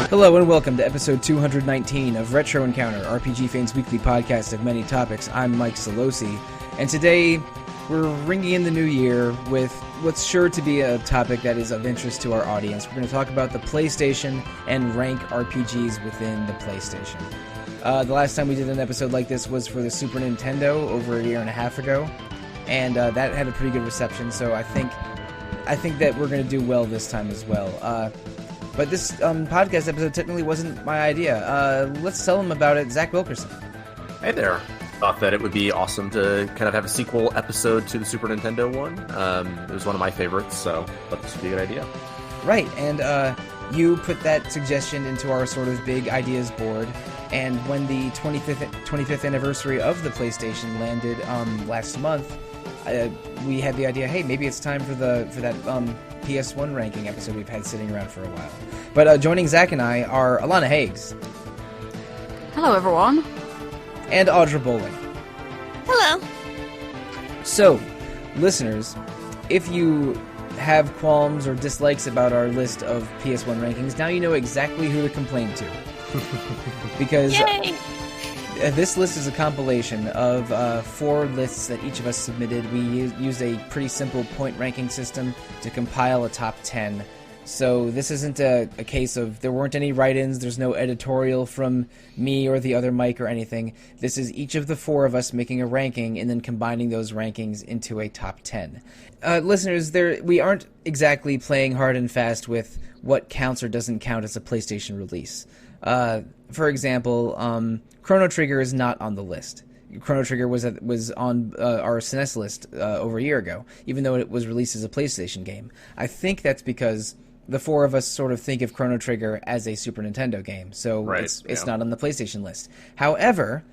Hello and welcome to episode 219 of Retro Encounter, RPG Fane's weekly podcast of many topics. I'm Mike Sollosi, and today we're ringing in the new year with what's sure to be a topic that is of interest to our audience. We're going to talk about the PlayStation and rank RPGs within the PlayStation. The last time we did an episode like this was for the Super Nintendo over a year and a half ago, and that had a pretty good reception, so I think that we're going to do well this time as well. But this podcast episode technically wasn't my idea. Let's tell them about it. Zach Wilkerson. Hey there. Thought that it would be awesome to kind of have a sequel episode to the Super Nintendo one. It was one of my favorites, so thought this would be a good idea. Right, and you put that suggestion into our sort of big ideas board, and when the 25th anniversary of the PlayStation landed last month, we had the idea, hey, maybe it's time for that PS1 ranking episode we've had sitting around for a while. But joining Zach and I are Alana Hagues. Hello, everyone. And Audra Bowling. Hello. So, listeners, if you have qualms or dislikes about our list of PS1 rankings, now you know exactly who to complain to. Because this list is a compilation of 4 lists that each of us submitted. We used a pretty simple point ranking system to compile a top 10. So this isn't a case of there weren't any write-ins, there's no editorial from me or the other Mike or anything. This is each of the 4 of us making a ranking and then combining those rankings into a top 10. Listeners, we aren't exactly playing hard and fast with what counts or doesn't count as a PlayStation release. For example, Chrono Trigger is not on the list. Chrono Trigger was on our SNES list over a year ago, even though it was released as a PlayStation game. I think that's because the 4 of us sort of think of Chrono Trigger as a Super Nintendo game, so it's not on the PlayStation list. However,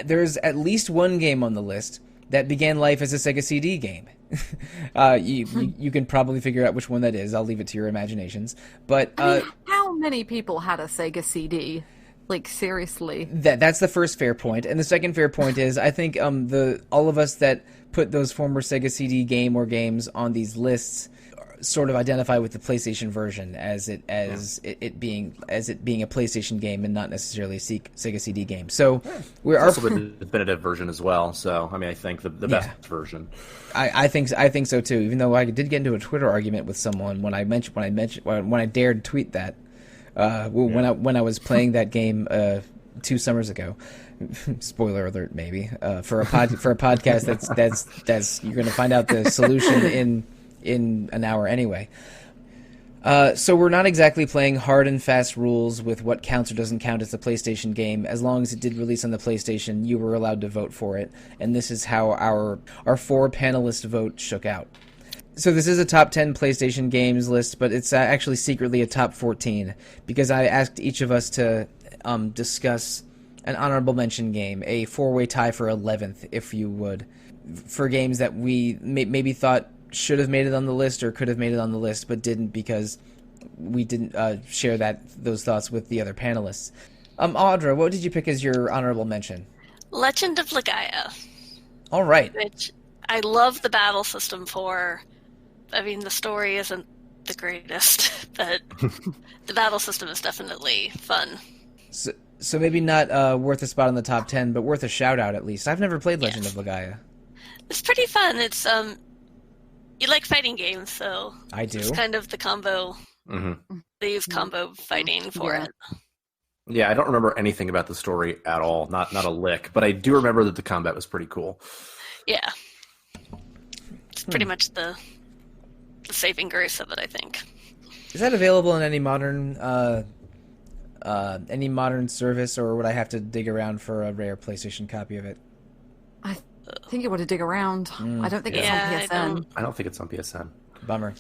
there's at least one game on the list that began life as a Sega CD game. You can probably figure out which one that is. I'll leave it to your imaginations. But how many people had a Sega CD? Like, seriously. That's the first fair point. And the second fair point is, I think all of us that put those former Sega CD game or games on these lists sort of identify with the PlayStation version as it being a PlayStation game and not necessarily a Sega CD game. So we're also the definitive version as well. So I mean, I think the best version. I think so too. Even though I did get into a Twitter argument with someone when I dared tweet that. When I was playing that game 2 summers ago, spoiler alert, maybe for a podcast that's you're going to find out the solution in an hour anyway. So we're not exactly playing hard and fast rules with what counts or doesn't count as a PlayStation game. As long as it did release on the PlayStation, you were allowed to vote for it, and this is how our 4 panelist vote shook out. So this is a top 10 PlayStation games list, but it's actually secretly a top 14, because I asked each of us to discuss an honorable mention game, a 4-way tie for 11th, if you would, for games that we maybe thought should have made it on the list or could have made it on the list, but didn't because we didn't share those thoughts with the other panelists. Audra, what did you pick as your honorable mention? Legend of Legaia. All right. Which I love the battle system for. I mean, the story isn't the greatest, but the battle system is definitely fun. So maybe not worth a spot in the top 10, but worth a shout-out at least. I've never played Legend of Legaia. It's pretty fun. It's, you like fighting games, so... I do. It's kind of the combo. Mm-hmm. They use combo fighting for it. Yeah, I don't remember anything about the story at all. Not a lick, but I do remember that the combat was pretty cool. Yeah. It's pretty much the saving grace of it, I think. Is that available in any modern service, or would I have to dig around for a rare PlayStation copy of it? I think you want to dig around. I don't think it's on PSN. I don't think it's on PSN. Bummer.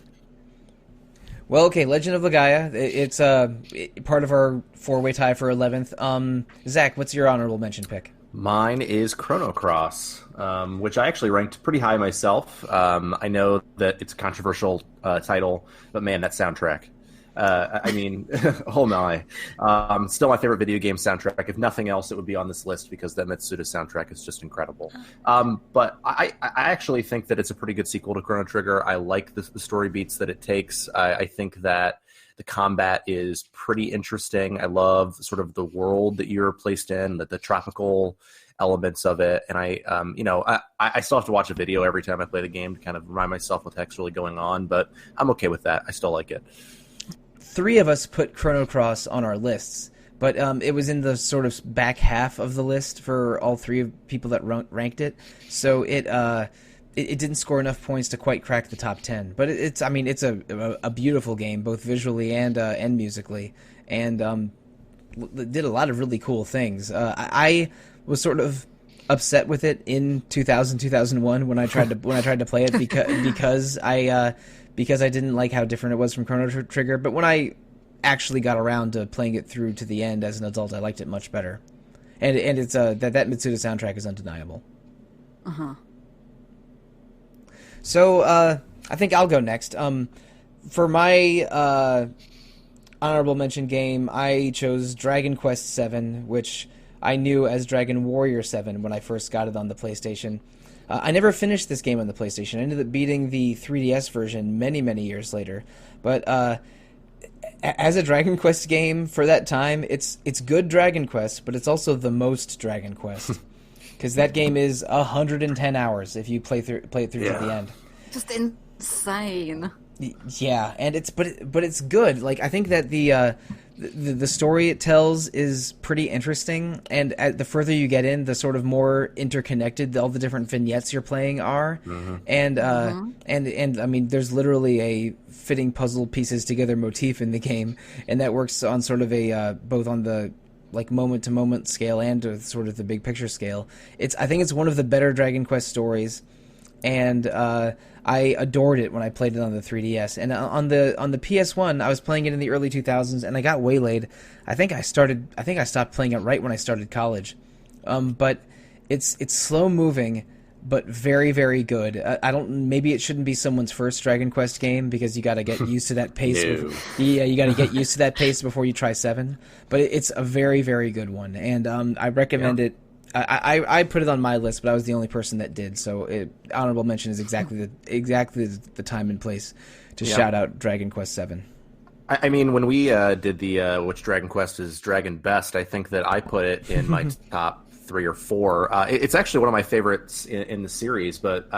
Well, okay, Legend of Legaia. It's part of our 4-way tie for 11th. Zach, what's your honorable mention pick? Mine is Chrono Cross, which I actually ranked pretty high myself. I know that it's a controversial title, but man, that soundtrack. I mean, oh my. Still my favorite video game soundtrack. If nothing else, it would be on this list because that Mitsuda soundtrack is just incredible. But I actually think that it's a pretty good sequel to Chrono Trigger. I like the story beats that it takes. I think that the combat is pretty interesting. I love sort of the world that you're placed in, the tropical elements of it. And I still have to watch a video every time I play the game to kind of remind myself what's actually going on, but I'm okay with that. I still like it. 3 of us put Chrono Cross on our lists, but it was in the sort of back half of the list for all 3 of people that ranked it. So it didn't score enough points to quite crack the top 10. But it's a beautiful game, both visually and musically, and did a lot of really cool things. I was sort of upset with it in 2001 when I tried to play it because I didn't like how different it was from Chrono Trigger. But when I actually got around to playing it through to the end as an adult, I liked it much better. And it's that Mitsuda soundtrack is undeniable. So I think I'll go next. For my honorable mention game, I chose Dragon Quest VII, which I knew as Dragon Warrior 7 when I first got it on the PlayStation. I never finished this game on the PlayStation. I ended up beating the 3DS version many, many years later. But as a Dragon Quest game for that time, it's good Dragon Quest, but it's also the most Dragon Quest. Because that game is 110 hours if you play it through to the end. Just insane. Yeah, and it's good. Like, I think that the story it tells is pretty interesting, and the further you get in, the sort of more interconnected all the different vignettes you're playing are. And I mean, there's literally a fitting puzzle pieces together motif in the game, and that works on sort of a both on the like moment to moment scale and sort of the big picture scale. I think it's one of the better Dragon Quest stories, and I adored it when I played it on the 3DS. And on the PS1, I was playing it in the early 2000s, and I got waylaid. I think I stopped playing it right when I started college. But it's slow moving, but very, very good. Maybe it shouldn't be someone's first Dragon Quest game because you got to get used to that pace. You got to get used to that pace before you try 7. But it's a very, very good one, and I recommend it. I put it on my list, but I was the only person that did. So honorable mention is exactly the time and place to shout out Dragon Quest VII. I mean, when we did the which Dragon Quest is Dragon Best, I think that I put it in my top 3 or 4. It's actually one of my favorites in the series, but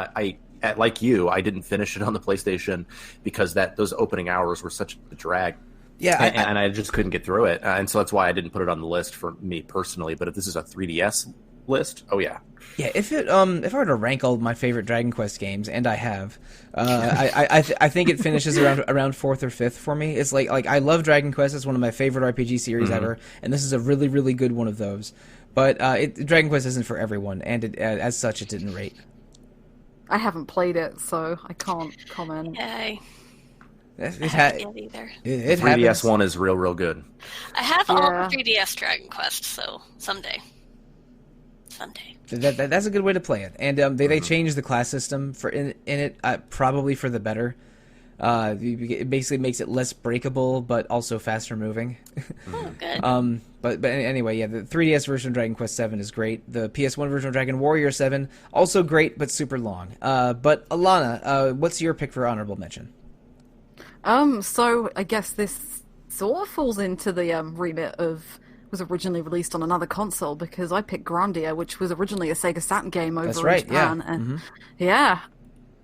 like you, I didn't finish it on the PlayStation because those opening hours were such a drag. Yeah, and I just couldn't get through it, and so that's why I didn't put it on the list for me personally. But if this is a 3DS list, oh yeah. Yeah, if I were to rank all my favorite Dragon Quest games, and I have, I think it finishes around 4th or 5th for me. It's like I love Dragon Quest. It's one of my favorite RPG series ever, and this is a really, really good one of those. But Dragon Quest isn't for everyone, and as such, it didn't rate. I haven't played it, so I can't comment. Yay. I haven't yet either. The 3DS one is real, real good. I have all the 3DS Dragon Quest, so someday. That's a good way to play it. And they changed the class system in it, probably for the better. It basically makes it less breakable, but also faster moving. Oh, good. But anyway, yeah, the 3DS version of Dragon Quest VII is great. The PS1 version of Dragon Warrior 7, also great, but super long. But Alana, what's your pick for honorable mention? So I guess this sort of falls into the remit of was originally released on another console because I picked Grandia, which was originally a Sega Saturn game over in Japan. Yeah.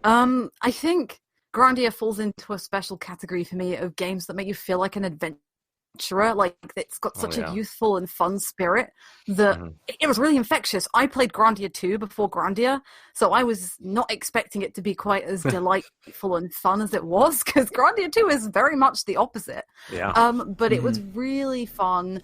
And I think Grandia falls into a special category for me of games that make you feel like an adventurer. Like, it's got such a youthful and fun spirit that it was really infectious. I played Grandia 2 before Grandia, so I was not expecting it to be quite as delightful and fun as it was, because Grandia 2 is very much the opposite. But it was really fun.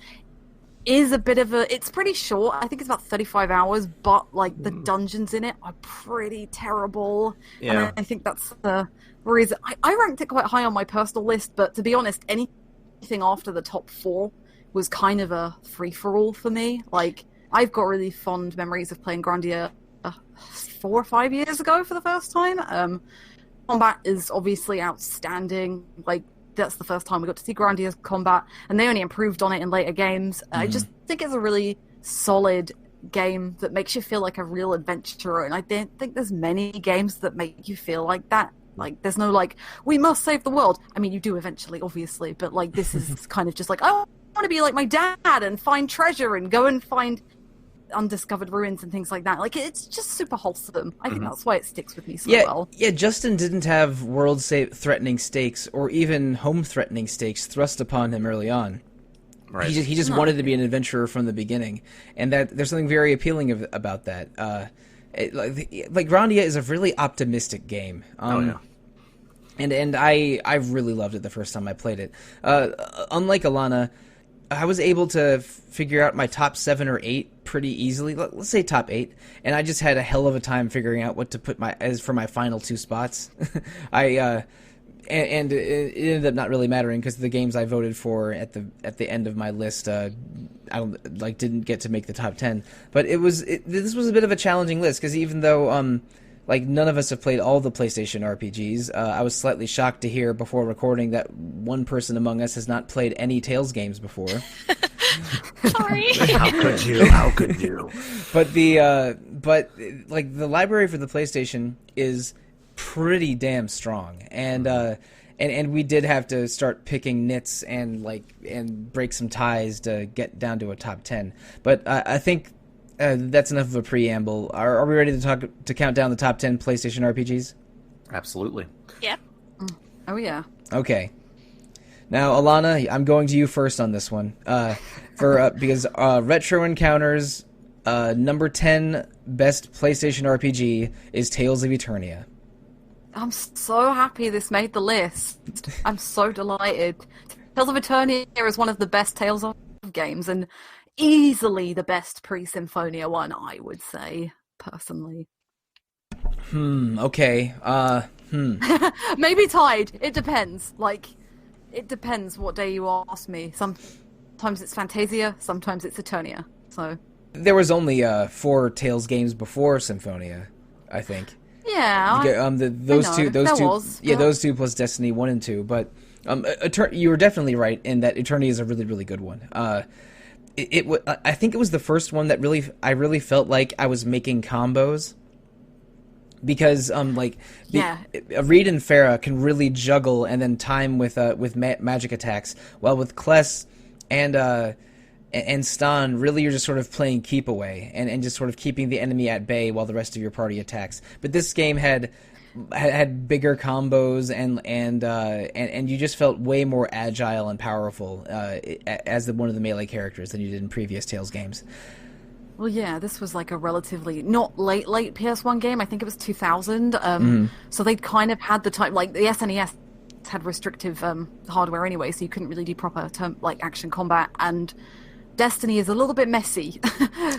It's pretty short. I think it's about 35 hours, but like the dungeons in it are pretty terrible. And I think that's the reason I ranked it quite high on my personal list, but to be honest, anything after the top 4 was kind of a free-for-all for me. Like, I've got really fond memories of playing Grandia 4 or 5 years ago for the first time. Combat is obviously outstanding. Like, that's the first time we got to see Grandia's combat, and they only improved on it in later games. I just think it's a really solid game that makes you feel like a real adventurer, and I don't think there's many games that make you feel like that. Like, there's no, like, we must save the world. I mean, you do eventually, obviously, but, like, this is kind of just like, I want to be like my dad and find treasure and go and find undiscovered ruins and things like that. Like, it's just super wholesome. I think that's why it sticks with me so well. Yeah, Justin didn't have world-threatening stakes or even home-threatening stakes thrust upon him early on. Right. He just wanted to be an adventurer from the beginning, and that there's something very appealing about that. Like Grandia is a really optimistic game. And I really loved it the first time I played it. Unlike Alana, I was able to figure out my top 7 or 8 pretty easily. Let's say top 8, and I just had a hell of a time figuring out what to put for my final 2 spots. And it ended up not really mattering because the games I voted for at the end of my list, didn't get to make the top 10. But this was a bit of a challenging list because even though none of us have played all the PlayStation RPGs, I was slightly shocked to hear before recording that one person among us has not played any Tales games before. Sorry. How could you? How could you? But the library for the PlayStation is pretty damn strong, and we did have to start picking nits and break some ties to get down to a top 10. But I think that's enough of a preamble. Are we ready to count down the top 10 PlayStation RPGs? Absolutely. Yep. Oh yeah. Okay. Now, Alana, I'm going to you first on this one, because Retro Encounters number 10 best PlayStation RPG is Tales of Eternia. I'm so happy this made the list. I'm so delighted. Tales of Eternia is one of the best Tales of games, and easily the best pre-Symphonia one, I would say, personally. Okay. Maybe tied. It depends. It depends what day you ask me. Sometimes it's Fantasia, sometimes it's Eternia. So there was only 4 Tales games before Symphonia, I think. Yeah, those two plus Destiny 1 and 2. But you were definitely right in that Eternia is a really, really good one. I think it was the first one that I really felt like I was making combos, because Reed and Farah can really juggle and then time with magic attacks, while with Kless and Stan, really you're just sort of playing keep away and just sort of keeping the enemy at bay while the rest of your party attacks. But this game had bigger combos and you just felt way more agile and powerful as one of the melee characters than you did in previous Tales games. Well, yeah, this was like a relatively not late PS1 game. I think it was 2000. So they'd kind of had the time, like the SNES had restrictive hardware anyway, so you couldn't really do proper action combat, and Destiny is a little bit messy.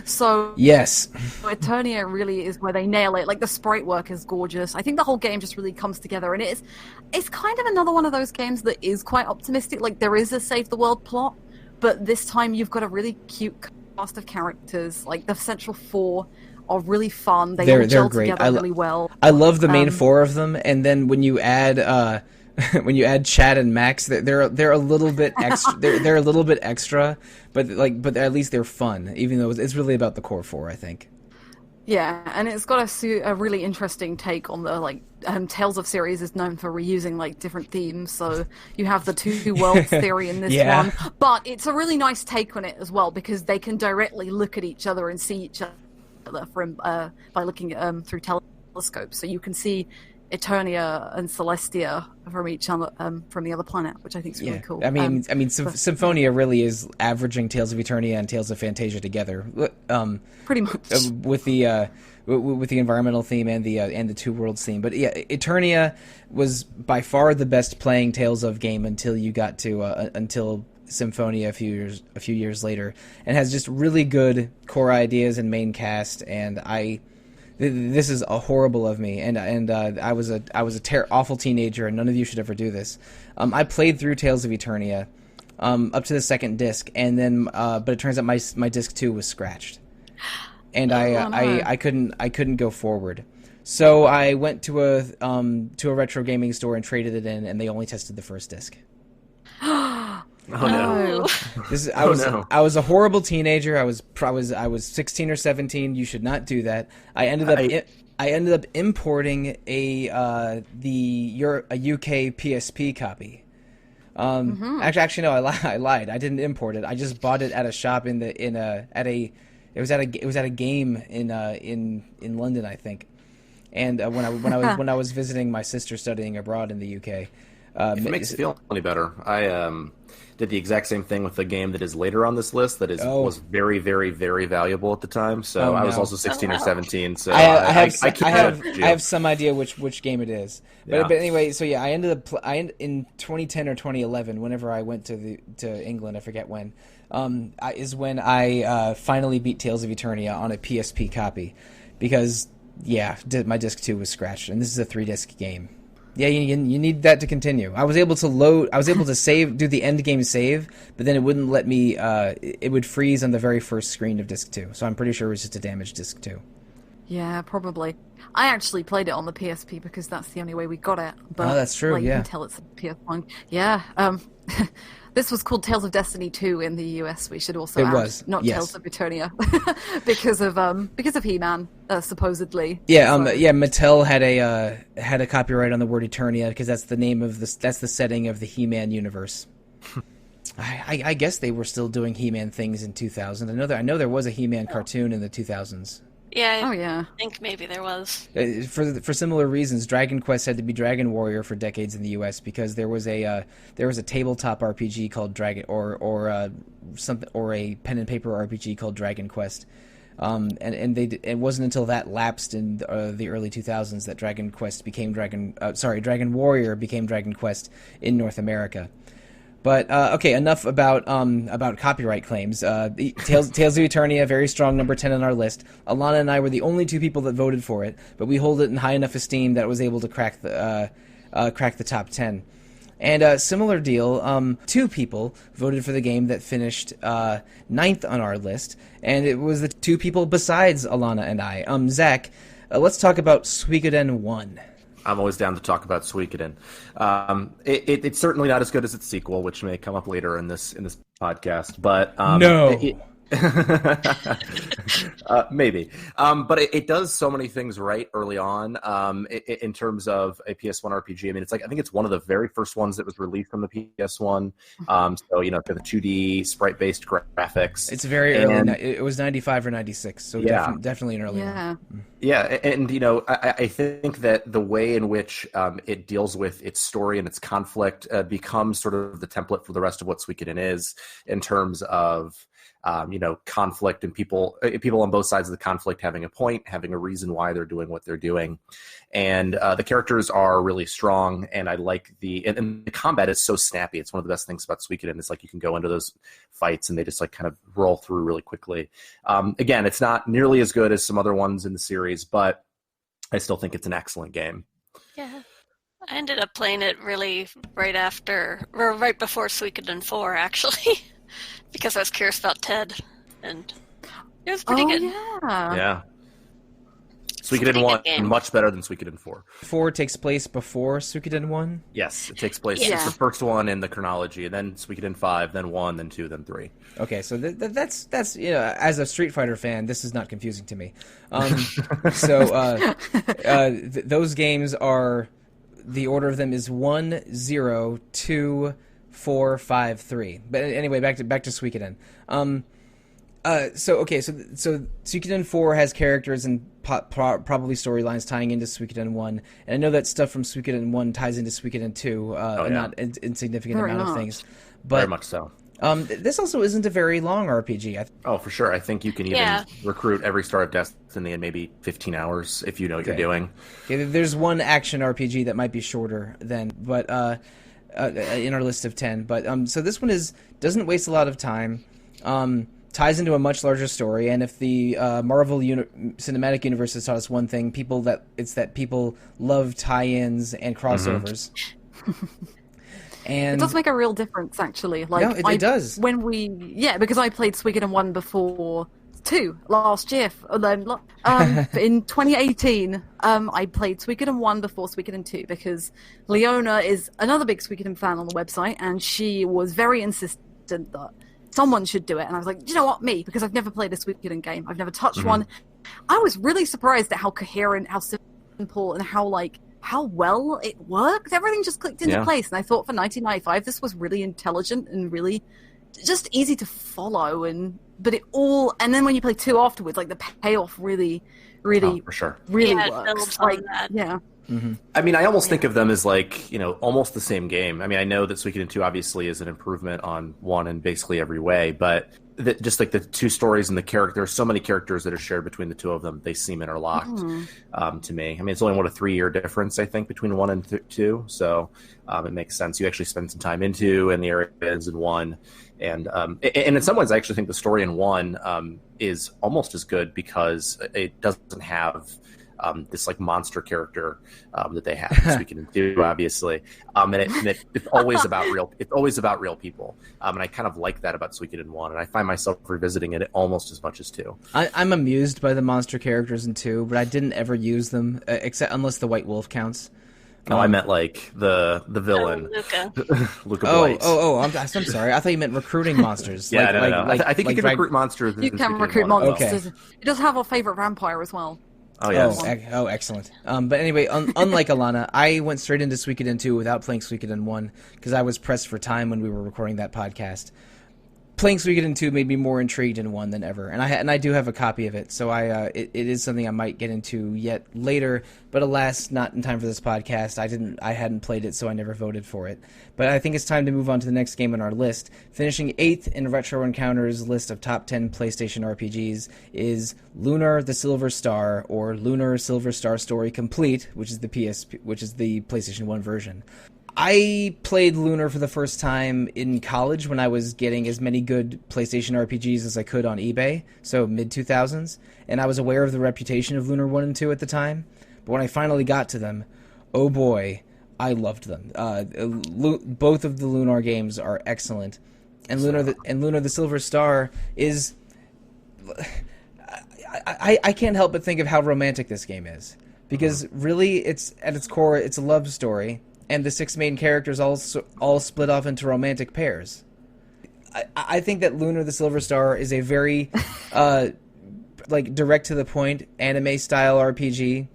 So yes, Eternia really is where they nail it. Like, the sprite work is gorgeous. I think the whole game just really comes together, and it's kind of another one of those games that is quite optimistic. Like, there is a save the world plot, but this time you've got a really cute cast of characters. Like, the central 4 are really fun. They're gel great. Together really well. I love the main 4 of them, and then when you add Chad and Max, they're a little bit extra. they're a little bit extra, but at least they're fun. Even though it's really about the core 4, I think. Yeah, and it's got a really interesting take on the Tales of series is known for reusing different themes. So you have the two worlds theory in this one, but it's a really nice take on it as well, because they can directly look at each other and see each other from by looking through telescopes. So you can see Eternia and Celestia from each other, from the other planet, which I think is really cool. I mean, Symphonia really is averaging Tales of Eternia and Tales of Fantasia together, pretty much with the environmental theme and the two worlds theme. But yeah, Eternia was by far the best playing Tales of game until you got to until Symphonia a few years later, and has just really good core ideas and main cast. And this is a horrible of me, and I was a awful teenager, and none of you should ever do this. I played through Tales of Eternia up to the second disc, and then but it turns out my disc 2 was scratched, and I couldn't go forward. So I went to a retro gaming store and traded it in, and they only tested the first disc. Oh no! I was a horrible teenager. I was 16 or 17. You should not do that. I ended up importing a UK PSP copy. Actually, no, I lied. I didn't import it. I just bought it at a shop it was at a game in London, I think. And when I was visiting my sister studying abroad in the UK. If it makes you feel any better, I did the exact same thing with the game that is later on this list that was very, very, very valuable at the time. So I was also 16 or 17. So I have some idea which game it is. But anyway, so yeah, I ended up in 2010 or 2011, whenever I went to England, I forget when, is when I finally beat Tales of Eternia on a PSP copy, because my disc 2 was scratched, and this is a 3-disc game. Yeah, you need that to continue. I was able to save, do the end game save, but then it wouldn't let me. It would freeze on the very first screen of disc 2. So I'm pretty sure it was just a damaged disc 2. Yeah, probably. I actually played it on the PSP because that's the only way we got it. But, that's true. You can tell it's a PS1. Yeah. This was called Tales of Destiny 2 in the US. We should also add, not Tales of Eternia, because of He-Man, supposedly. Yeah, Mattel had a copyright on the word Eternia because that's the name of that's the setting of the He-Man universe. I guess they were still doing He-Man things in 2000. I know there was a He-Man cartoon in the 2000s. Yeah, I think maybe there was. For similar reasons, Dragon Quest had to be Dragon Warrior for decades in the U.S. because there was a tabletop RPG called Dragon or a pen and paper RPG called Dragon Quest, and it wasn't until that lapsed in the early 2000s that Dragon Warrior became Dragon Quest in North America. But okay, enough about copyright claims. Tales of Eternia, very strong, number 10 on our list. Alana and I were the only two people that voted for it, but we hold it in high enough esteem that it was able to crack the top 10. And similar deal, 2 people voted for the game that finished 9th on our list, and it was the 2 people besides Alana and I. Zach, let's talk about Suikoden 1. I'm always down to talk about Suikoden. It's certainly not as good as its sequel, which may come up later in this podcast. But no. Maybe. But it does so many things right early on in terms of a PS1 RPG. I mean, I think it's one of the very first ones that was released from the PS1. So, the 2D sprite-based graphics. It's very early. It was 95 or 96, so definitely an early one. Yeah, and I think that the way in which it deals with its story and its conflict becomes sort of the template for the rest of what Suikoden is in terms of conflict and people on both sides of the conflict having a point, having a reason why they're doing what they're doing. And the characters are really strong, and I like and the combat is so snappy. It's one of the best things about Suikoden. It's like you can go into those fights and they just kind of roll through really quickly. Again, it's not nearly as good as some other ones in the series, but I still think it's an excellent game. Yeah. I ended up playing it really right before Suikoden 4, actually. Because I was curious about Ted, and it was pretty good. Yeah. Suikoden 1, much better than Suikoden 4. 4 takes place before Suikoden 1? Yes, it takes place. It's the first one in the chronology, and then Suikoden 5, then 1, then 2, then 3. Okay, so that's as a Street Fighter fan, this is not confusing to me. Those games are, the order of them is 1, 0, 2, 4, 5, 3. But anyway, back to Suikoden. So Suikoden 4 has characters and probably storylines tying into Suikoden 1, and I know that stuff from Suikoden 1 ties into Suikoden 2, not an insignificant amount of things. But very much so. This also isn't a very long RPG. For sure. I think you can even recruit every Star of Destiny in maybe 15 hours if you know what you're doing. Okay, there's one action RPG that might be shorter than, but in our list of 10. But so this one doesn't waste a lot of time. Ties into a much larger story, and if the Marvel Cinematic Universe has taught us one thing, it's that people love tie-ins and crossovers. Mm-hmm. And it does make a real difference, actually. It does. Because I played Suikoden 1 before 2 last year. In 2018, I played Suikoden 1 before Suikoden 2 because Leona is another big Suikoden fan on the website, and she was very insistent that someone should do it. And I was like, you know what, me, because I've never played a Suikoden game. I've never touched one. I was really surprised at how coherent, how simple, and how well it worked. Everything just clicked into place. And I thought for 1995, this was really intelligent and really just easy to follow. And then when you play 2 afterwards, like the payoff really for sure. really it works. on that. Yeah. Mm-hmm. I mean, I almost think of them as almost the same game. I mean, I know that Suikoden 2 obviously is an improvement on 1 in basically every way, but just like the 2 stories and the character, there's so many characters that are shared between the 2 of them. They seem interlocked to me. I mean, it's only a 3-year difference, I think, between 1 and 2. So it makes sense. You actually spend some time in 2 and the areas in 1. And in some ways, I actually think the story in 1 is almost as good because it doesn't have this like monster character that they have. Suikoden 2, obviously, and it's always about real. It's always about real people, and I kind of like that about Suikoden 1, and I find myself revisiting it almost as much as 2. I'm amused by the monster characters in 2, but I didn't ever use them except unless the White Wolf counts. No, I meant like the villain, Luca Blight. I'm sorry. I thought you meant recruiting monsters. Yeah, no. I think you can recruit monsters. You can recruit monsters. Okay. It does have our favorite vampire as well. Oh, yes. Excellent. But anyway, unlike Alana, I went straight into Suikoden 2 without playing Suikoden 1 because I was pressed for time when we were recording that podcast. Playing Suikoden 2 made me more intrigued in 1 than ever, and I do have a copy of it, so it is something I might get into yet later, but alas, not in time for this podcast. I hadn't played it, so I never voted for it. But I think it's time to move on to the next game on our list. Finishing 8th in Retro Encounter's list of top 10 PlayStation RPGs is Lunar the Silver Star, or Lunar Silver Star Story Complete, which is the PlayStation 1 version. I played Lunar for the first time in college when I was getting as many good PlayStation RPGs as I could on eBay, so mid-2000s, and I was aware of the reputation of Lunar 1 and 2 at the time, but when I finally got to them, oh boy, I loved them. Both of the Lunar games are excellent, and Lunar the Silver Star is... I can't help but think of how romantic this game is, because really, it's at its core, it's a love story, and the 6 main characters all split off into romantic pairs. I think that Lunar the Silver Star is a very direct to the point anime style RPG.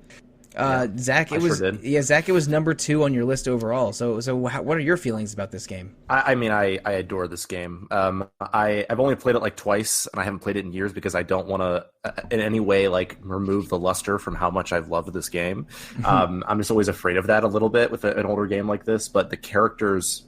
Zach, it was number 2 on your list overall. So what are your feelings about this game? I mean, I adore this game. I've only played it like twice, and I haven't played it in years because I don't want to in any way like remove the luster from how much I've loved this game. I'm just always afraid of that a little bit with an older game like this. But the characters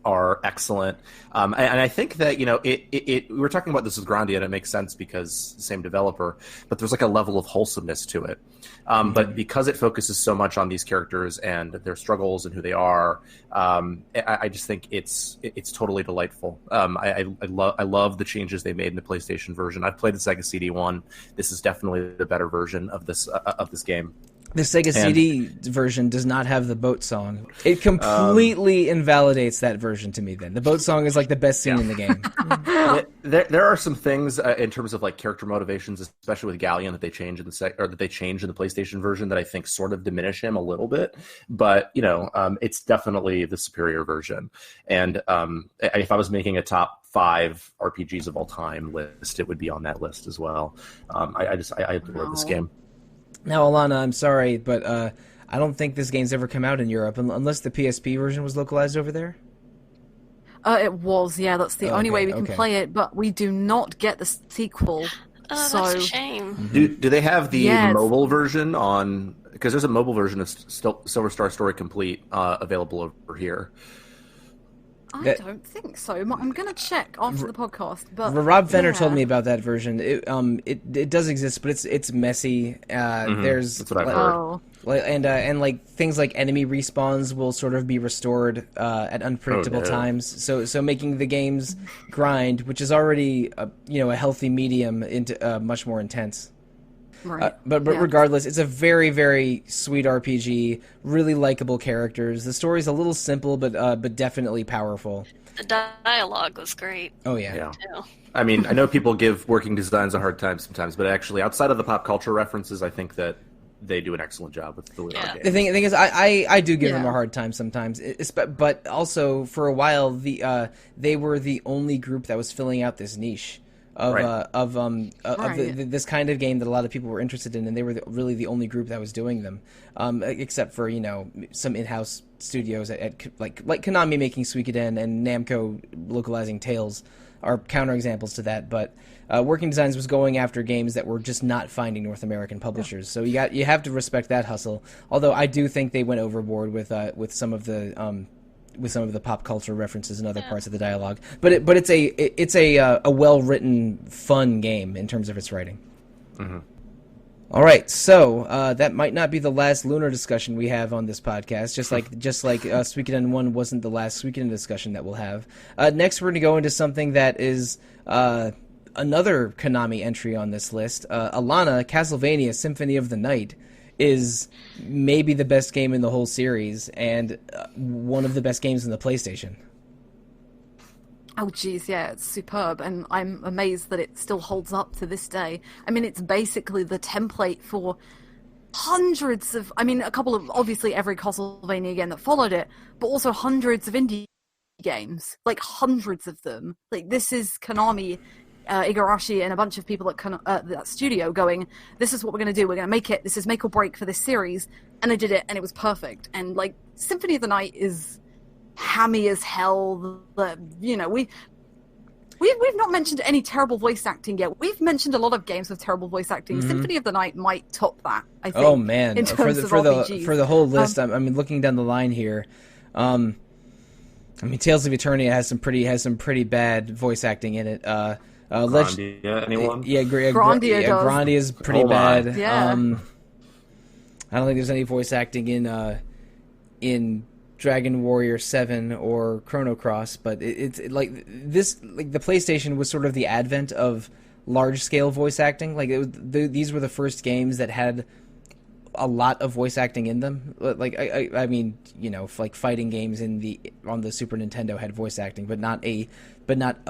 are excellent, and I think that we were talking about this with Grandia, and it makes sense because the same developer, but there's like a level of wholesomeness to it. But because it focuses so much on these characters and their struggles and who they are, I just think it's totally delightful. I love the changes they made in the PlayStation version. I've played the Sega CD one. This is definitely the better version of this game. The Sega CD version does not have the boat song. It completely invalidates that version to me then. The boat song is like the best scene in the game. There are some things in terms of like character motivations, especially with Galleon, that they change in the PlayStation version that I think sort of diminish him a little bit. But it's definitely the superior version. And if I was making a top 5 RPGs of all time list, it would be on that list as well. I adore this game. Now, Alana, I'm sorry, but I don't think this game's ever come out in Europe, unless the PSP version was localized over there? It was, yeah. That's the only way we can play it, but we do not get the sequel. That's a shame. Do they have the mobile version on... Because there's a mobile version of Silver Star Story Complete available over here. I don't think so. I'm going to check after the podcast. But Rob Fenner told me about that version. It does exist, but it's messy. There's that's what I've heard. And like things like enemy respawns will sort of be restored at unpredictable times. So making the game's grind, which is already a healthy medium, into much more intense. Right. But regardless, it's a very, very sweet RPG, really likable characters. The story's a little simple, but definitely powerful. The dialogue was great. Oh, yeah. I mean, I know people give working designs a hard time sometimes, but actually, outside of the pop culture references, I think that they do an excellent job with the Lunar games. The thing is, I do give them a hard time sometimes, but also for a while, they were the only group that was filling out this niche of this kind of game that a lot of people were interested in, and they were really the only group that was doing them, except for some in-house studios at like Konami making Suikoden and Namco localizing Tales are counterexamples to that. But Working Designs was going after games that were just not finding North American publishers, so you have to respect that hustle. Although I do think they went overboard with some of the pop culture references in other parts of the dialogue, but it's a well written, fun game in terms of its writing. Mm-hmm. All right, so that might not be the last Lunar discussion we have on this podcast. Just like Suikoden 1 wasn't the last Suikoden discussion that we'll have. Next, we're going to go into something that is another Konami entry on this list. Alana, Castlevania Symphony of the Night is maybe the best game in the whole series, and one of the best games in the PlayStation. Oh, geez, yeah, it's superb, and I'm amazed that it still holds up to this day. I mean, it's basically the template for hundreds of... I mean, a couple of... Obviously, every Castlevania game that followed it, but also hundreds of indie games. Like, hundreds of them. Like, this is Konami... Igarashi and a bunch of people at that studio going, this is what we're going to do, we're going to make it, this is make or break for this series, and they did it, and it was perfect. And like Symphony of the Night is hammy as hell. We've not mentioned any terrible voice acting yet. We've mentioned a lot of games with terrible voice acting. Mm-hmm. Symphony of the Night might top that, I think. Oh man, in terms of RPGs. For the whole list, I mean, looking down the line here, I mean, Tales of Eternia has some pretty bad voice acting in it. Grandia, anyone? Grandia is pretty bad. Yeah. I don't think there's any voice acting in Dragon Warrior 7 or Chrono Cross, but it's like the PlayStation was sort of the advent of large scale voice acting. Like these were the first games that had a lot of voice acting in them. Like I mean, like fighting games on the Super Nintendo had voice acting, but not a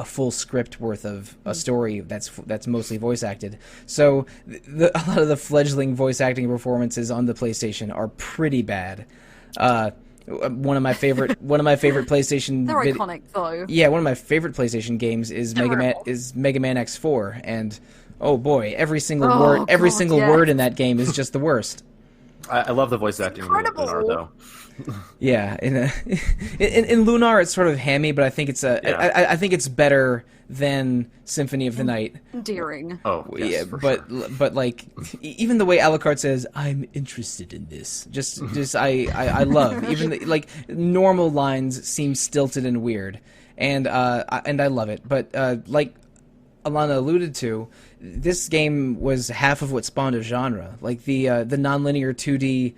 full script worth of a story that's mostly voice acted. So a lot of the fledgling voice acting performances on the PlayStation are pretty bad. One of my favorite PlayStation. They're iconic though. Yeah, one of my favorite PlayStation games is Mega Man X4, and oh boy, every single word in that game is just the worst. I love the voice acting in Lunar, though. Yeah, in Lunar it's sort of hammy, but I think it's I think it's better than Symphony of the Night. Endearing. Oh, yes, but like even the way Alucard says, "I'm interested in this," just I love even like normal lines seem stilted and weird, and I love it. But like Alana alluded to, this game was half of what spawned a genre. Like the nonlinear 2D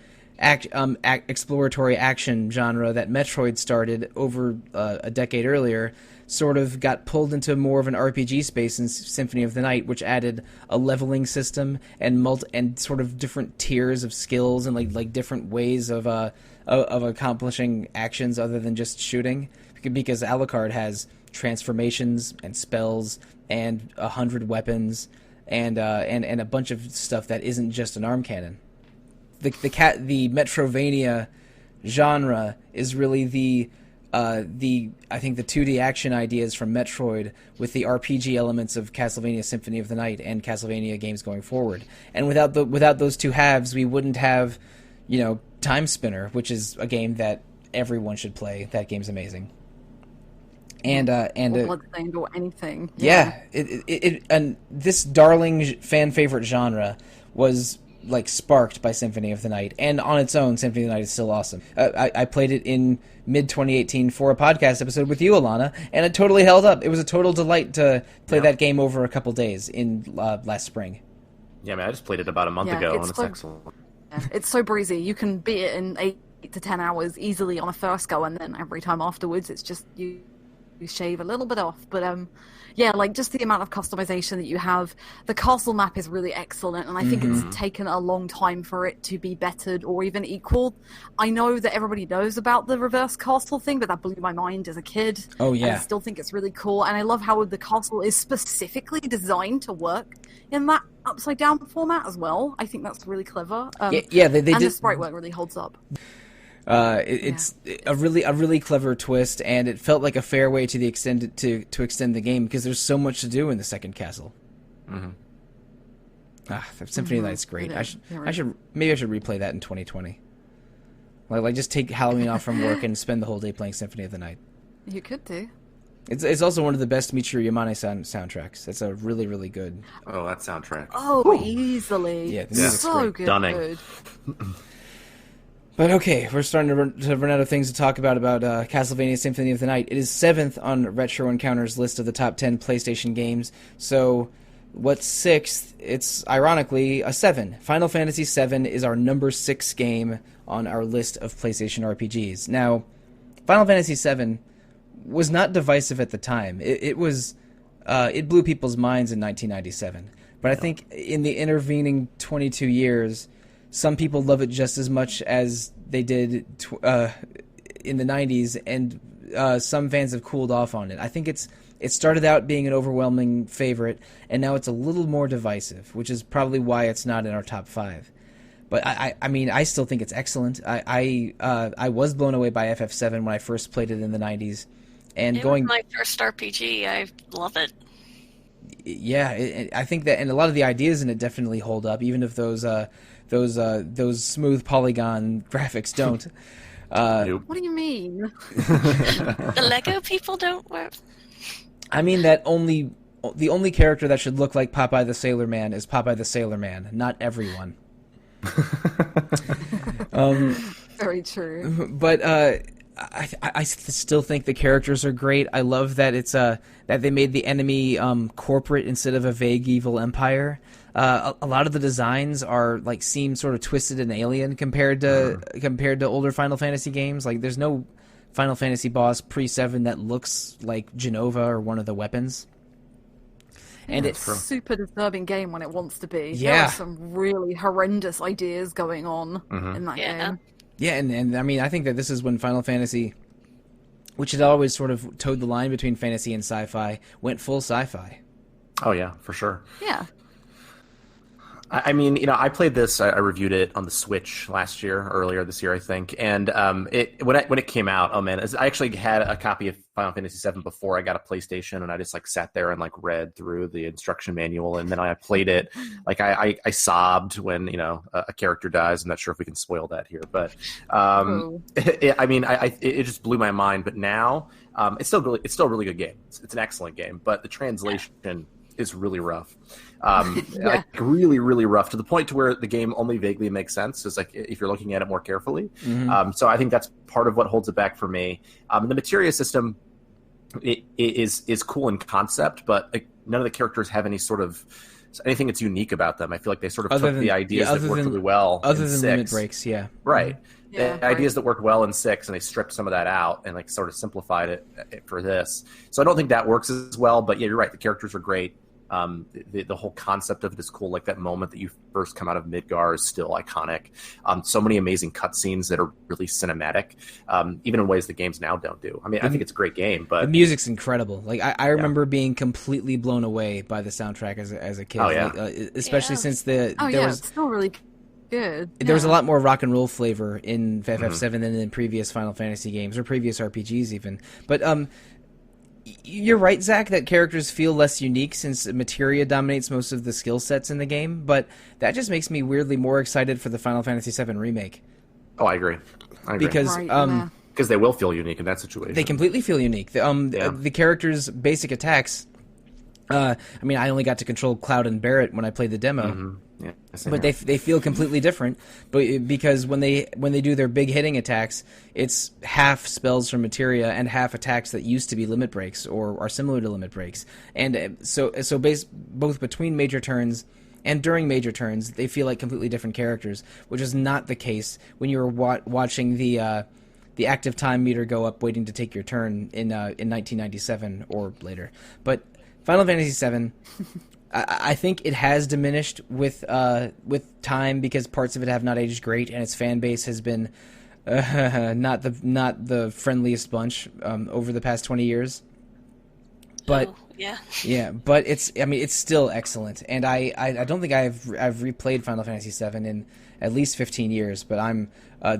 exploratory action genre that Metroid started over a decade earlier sort of got pulled into more of an RPG space in Symphony of the Night, which added a leveling system and sort of different tiers of skills and like different ways of accomplishing actions other than just shooting. Because Alucard has transformations and spells and 100 weapons and a bunch of stuff that isn't just an arm cannon. The Metrovania genre is really the I think the 2D action ideas from Metroid with the RPG elements of Castlevania Symphony of the Night and Castlevania games going forward. And without those two halves, we wouldn't have, Time Spinner, which is a game that everyone should play. That game's amazing. And Bloodstained or anything. Yeah, and this darling fan favorite genre was like sparked by Symphony of the Night, and on its own, Symphony of the Night is still awesome. I played it in mid 2018 for a podcast episode with you, Alana, and it totally held up. It was a total delight to play that game over a couple days in last spring. Yeah, man, I just played it about a month ago, and it's excellent. Yeah, it's so breezy. You can beat it in 8 to 10 hours easily on a first go, and then every time afterwards, it's just you shave a little bit off, but yeah, like just the amount of customization that you have. The castle map is really excellent, and I think it's taken a long time for it to be bettered or even equaled. I know that everybody knows about the reverse castle thing, but that blew my mind as a kid. Oh, yeah. I still think it's really cool, and I love how the castle is specifically designed to work in that upside down format as well. I think that's really clever. They and did. the sprite work really holds up. It's a really clever twist, and it felt like a fair way to extend the game, because there's so much to do in the second castle. The Symphony of the Night's great. I should replay that in 2020. Like just take Halloween off from work and spend the whole day playing Symphony of the Night. You could do. It's also one of the best Michiru Yamane soundtracks. It's a really good. Oh, that soundtrack. Oh, Whew. Easily. Yeah, so good. Stunning. But okay, we're starting to run out of things to talk about Castlevania Symphony of the Night. It is 7th on Retro Encounter's list of the top 10 PlayStation games. So what's 6th? It's ironically a 7. Final Fantasy VII is our number 6 game on our list of PlayStation RPGs. Now, Final Fantasy VII was not divisive at the time. It blew people's minds in 1997. But I think in the intervening 22 years, some people love it just as much as they did in the 90s, and some fans have cooled off on it. I think it started out being an overwhelming favorite, and now it's a little more divisive, which is probably why it's not in our top 5. But I mean, I still think it's excellent. I was blown away by FF7 when I first played it in the 90s. And it was my first RPG. I love it. Yeah, I think that, and a lot of the ideas in it definitely hold up, even if those smooth polygon graphics don't. What do you mean? The Lego people don't work. I mean that the only character that should look like Popeye the Sailor Man is Popeye the Sailor Man, not everyone. Very true. But I still think the characters are great. I love that it's that they made the enemy corporate instead of a vague evil empire. A lot of the designs seem sort of twisted and alien compared to older Final Fantasy games. Like there's no Final Fantasy boss pre-7 that looks like Genova or one of the weapons. And it's a super disturbing game when it wants to be. Yeah. There are some really horrendous ideas going on in that game. Yeah, and I mean, I think that this is when Final Fantasy, which had always sort of towed the line between fantasy and sci-fi, went full sci-fi. Oh, yeah, for sure. Yeah. I mean, I played this. I reviewed it on the Switch earlier this year, I think. And when it came out, oh man, I actually had a copy of Final Fantasy VII before I got a PlayStation, and I just sat there and read through the instruction manual, and then I played it. I sobbed when a character dies. I'm not sure if we can spoil that here, but it just blew my mind. But now it's still a really good game. It's an excellent game, but the translation is really rough. Really, really rough, to the point to where the game only vaguely makes sense. Is if you're looking at it more carefully. So I think that's part of what holds it back for me. The materia system is cool in concept, but none of the characters have anything that's unique about them. I feel like they sort of took the ideas that worked really well other in than 6. limit breaks. Yeah, right. Yeah, the ideas that worked well in 6, and they stripped some of that out and sort of simplified it for this. So I don't think that works as well. But yeah, you're right. The characters are great. The whole concept of it is cool. Like that moment that you first come out of Midgar is still iconic. So many amazing cutscenes that are really cinematic, even in ways the games now don't do. I mean, I think it's a great game, but the music's incredible. I remember being completely blown away by the soundtrack as a kid. Oh, yeah. Especially since there was it's still really good. There was a lot more rock and roll flavor in FF7 than in previous Final Fantasy games or previous RPGs even. But you're right, Zach, that characters feel less unique since materia dominates most of the skill sets in the game, but that just makes me weirdly more excited for the Final Fantasy VII Remake. Oh, I agree. Because because they will feel unique in that situation. They completely feel unique. The characters' basic attacks, I mean, I only got to control Cloud and Barret when I played the demo. Yeah, but they feel completely different, but because when they do their big hitting attacks, it's half spells from materia and half attacks that used to be limit breaks or are similar to limit breaks, and so both between major turns and during major turns, they feel like completely different characters, which is not the case when you're watching the the active time meter go up waiting to take your turn in 1997 or later. But Final Fantasy VII, I think it has diminished with time because parts of it have not aged great, and its fan base has been not the friendliest bunch over the past 20 years. But but it's still excellent, and I don't think I've replayed Final Fantasy VII in at least 15 years. But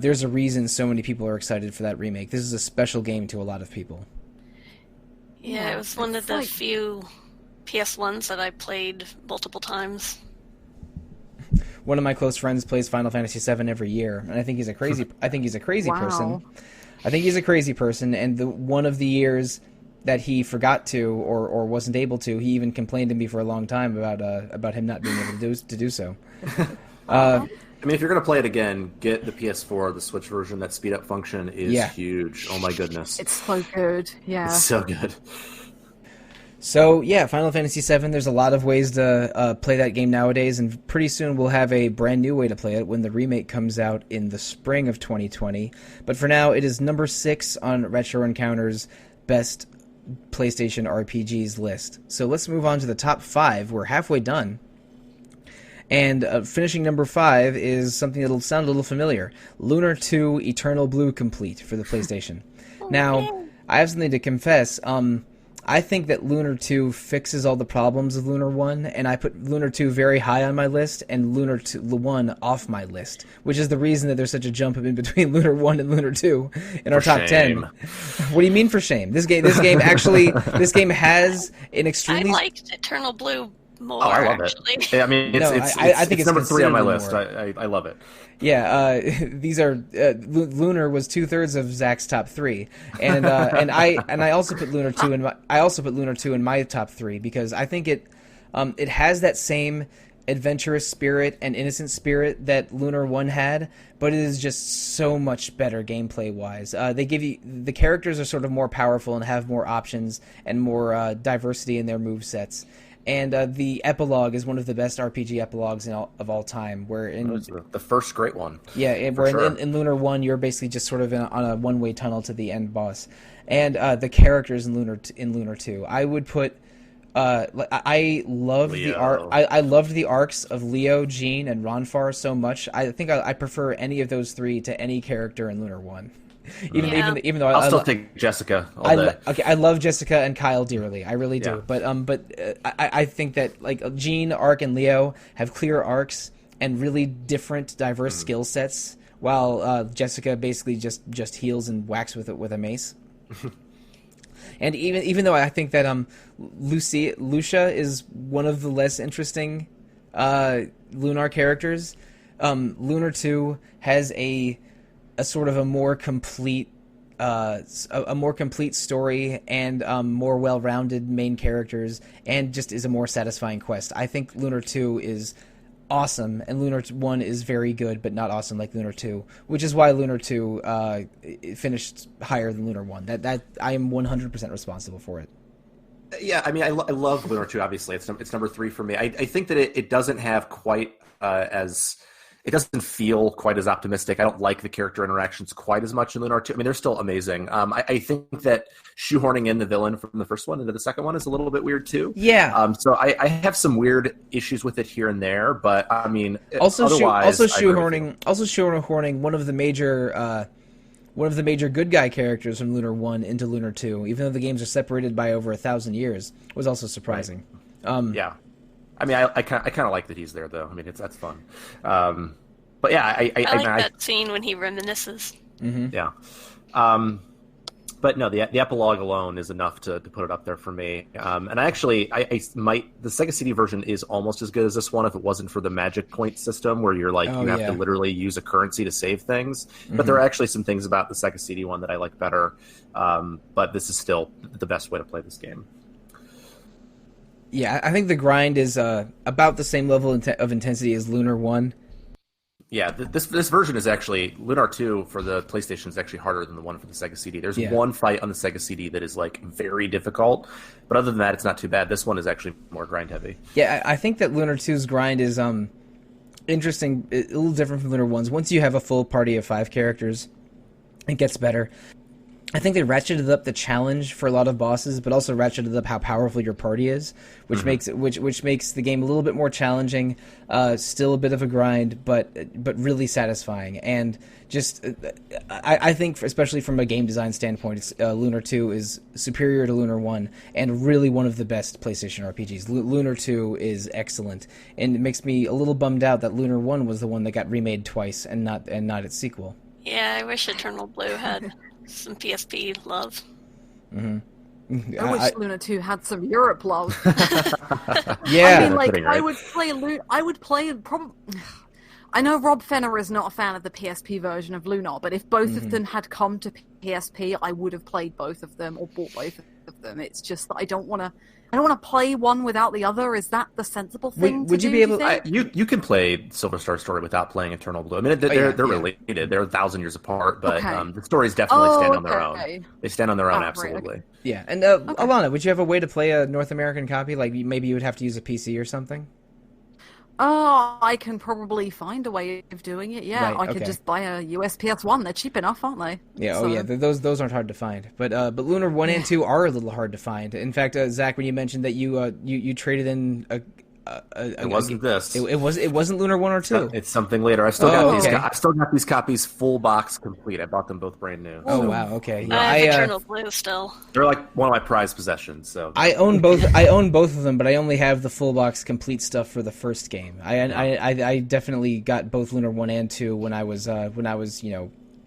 there's a reason so many people are excited for that remake. This is a special game to a lot of people. Yeah, it was one of the few PS1s that I played multiple times. One of my close friends plays Final Fantasy VII every year, and I think he's a crazy. I think he's a crazy person. I think he's a crazy person, and one of the years that he forgot to or wasn't able to, he even complained to me for a long time about him not being able to do so. I mean, if you're going to play it again, get the PS4, the Switch version. That speed up function is huge. Oh my goodness, it's so good. Yeah, it's so good. So yeah, Final Fantasy VII. There's a lot of ways to play that game nowadays, and pretty soon we'll have a brand new way to play it when the remake comes out in the spring of 2020. But for now, it is number 6 on Retro Encounter's best PlayStation RPGs list. So let's move on to the top 5. We're halfway done. And finishing number 5 is something that'll sound a little familiar. Lunar 2 Eternal Blue Complete for the PlayStation. Now, I have something to confess. I think that Lunar 2 fixes all the problems of Lunar 1, and I put Lunar 2 very high on my list and Lunar 1 off my list, which is the reason that there's such a jump in between Lunar 1 and Lunar 2 in our top 10. What do you mean for shame? This game has an extremely... I liked Eternal Blue more, I love actually. it. I mean, I think it's number 3 on my list. I love it. Yeah, these are Lunar was 2/3 of Zach's top 3, and I also put Lunar 2 in my top 3 because I think it has that same adventurous spirit and innocent spirit that Lunar 1 had, but it is just so much better gameplay wise. They give you the characters are sort of more powerful and have more options and more diversity in their move sets. And the epilogue is one of the best RPG epilogues of all time. Where the first great one. Yeah, in Lunar 1, you're basically just sort of on a one-way tunnel to the end boss. And the characters in Lunar 2, I would put. I loved I loved the arcs of Leo, Jean, and Ronfar so much. I think I prefer any of those 3 to any character in Lunar 1. Even though I'll still take Jessica all day. I love Jessica and Kyle dearly. I really do. Yeah. But I think that like Jean, Arc, and Leo have clear arcs and really different, diverse skill sets, while Jessica basically just heals and whacks with a mace. And even though I think that Lucia is one of the less interesting Lunar characters, Lunar 2 has a sort of a more complete story and more well-rounded main characters, and just is a more satisfying quest. I think Lunar 2 is awesome, and Lunar 1 is very good, but not awesome like Lunar 2, which is why Lunar 2 finished higher than Lunar 1. That I am 100% responsible for it. Yeah, I mean, I love Lunar 2, obviously. It's number 3 for me. I think that it doesn't have quite as... It doesn't feel quite as optimistic. I don't like the character interactions quite as much in Lunar 2. I mean, they're still amazing. I think that shoehorning in the villain from the first one into the second one is a little bit weird too. Yeah. So I have some weird issues with it here and there, but I mean, also shoehorning one of the major good guy characters from Lunar 1 into Lunar 2, even though the games are separated by over 1,000 years, was also surprising. Right. Yeah. I mean, I kind of like that he's there, though. I mean, that's fun. But yeah, I like that scene when he reminisces. Mm-hmm. Yeah. But no, the epilogue alone is enough to put it up there for me. And I might the Sega CD version is almost as good as this one if it wasn't for the magic point system where you're like you have to literally use a currency to save things. Mm-hmm. But there are actually some things about the Sega CD one that I like better. But this is still the best way to play this game. Yeah, I think the grind is about the same level of intensity as Lunar 1. Yeah, this version is actually... Lunar 2 for the PlayStation is actually harder than the one for the Sega CD. There's one fight on the Sega CD that is like very difficult, but other than that, it's not too bad. This one is actually more grind-heavy. Yeah, I think that Lunar 2's grind is interesting, a little different from Lunar 1's. Once you have a full party of 5 characters, It gets better. I think they ratcheted up the challenge for a lot of bosses, but also ratcheted up how powerful your party is, which makes the game a little bit more challenging. Still a bit of a grind, but really satisfying. And just I think, especially from a game design standpoint, Lunar 2 is superior to Lunar 1, and really one of the best PlayStation RPGs. Lunar 2 is excellent, and it makes me a little bummed out that Lunar 1 was the one that got remade twice and not its sequel. Yeah, I wish Eternal Blue had some PSP love. Mm-hmm. I wish Lunar 2 had some Europe love. Yeah, I mean, like, I would play. I know Rob Fenner is not a fan of the PSP version of Lunar, but if both of them had come to PSP, I would have played both of them or bought both of them. It's just that I don't want to play one without the other. Is that the sensible thing? Would you be able? You can play Silver Star Story without playing Eternal Blue. I mean, they're related. They're 1,000 years apart, but the stories definitely stand on their own. They stand on their own, absolutely. Right, okay. Yeah, and Alana, would you have a way to play a North American copy? Like maybe you would have to use a PC or something. Oh, I can probably find a way of doing it. Yeah, Right, I could just buy a US PS1. They're cheap enough, aren't they? Yeah. So. Oh, yeah. Those aren't hard to find. But Lunar 1 and 2 are a little hard to find. In fact, Zach, when you mentioned that you traded in it wasn't this. It wasn't Lunar 1 or 2. It's something later. I still got these copies full box complete. I bought them both brand new. Oh wow, okay. Yeah, I have Eternal Blue still. They're like one of my prized possessions. So I own both. I own both of them, but I only have the full box complete stuff for the first game. I definitely got both Lunar 1 and 2 when I was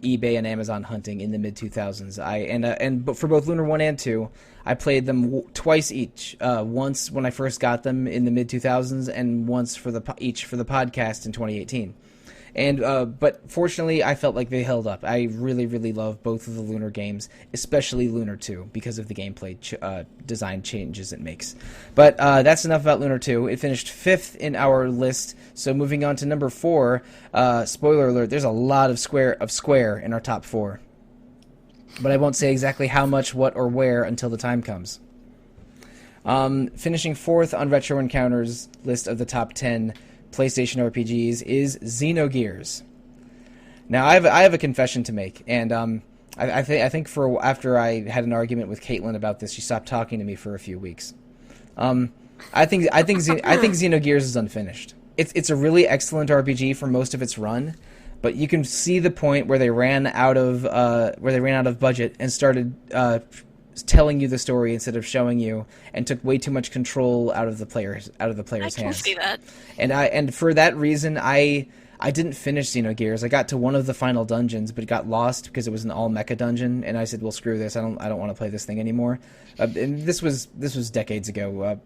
eBay and Amazon hunting in the mid 2000s. But for both Lunar 1 and 2, I played them twice each. Once when I first got them in the mid 2000s, and once for the podcast in 2018. And but fortunately, I felt like they held up. I really, really love both of the Lunar games, especially Lunar 2, because of the gameplay design changes it makes. But that's enough about Lunar 2. It finished 5th in our list. So moving on to number 4. Spoiler alert: there's a lot of Square in our top 4. But I won't say exactly how much, what, or where until the time comes. Finishing 4th on Retro Encounter's list of the top 10 PlayStation RPGs is Xenogears. Now, I have a confession to make, and I think after I had an argument with Caitlin about this, she stopped talking to me for a few weeks. I think Xenogears is unfinished. It's a really excellent RPG for most of its run, but you can see the point where they ran out of budget and started telling you the story instead of showing you, and took way too much control out of the player's hands. I can see that. And for that reason, I didn't finish Xenogears. I got to one of the final dungeons, but it got lost because it was an all mecha dungeon, and I said, "Well, screw this. I don't want to play this thing anymore." And this was decades ago,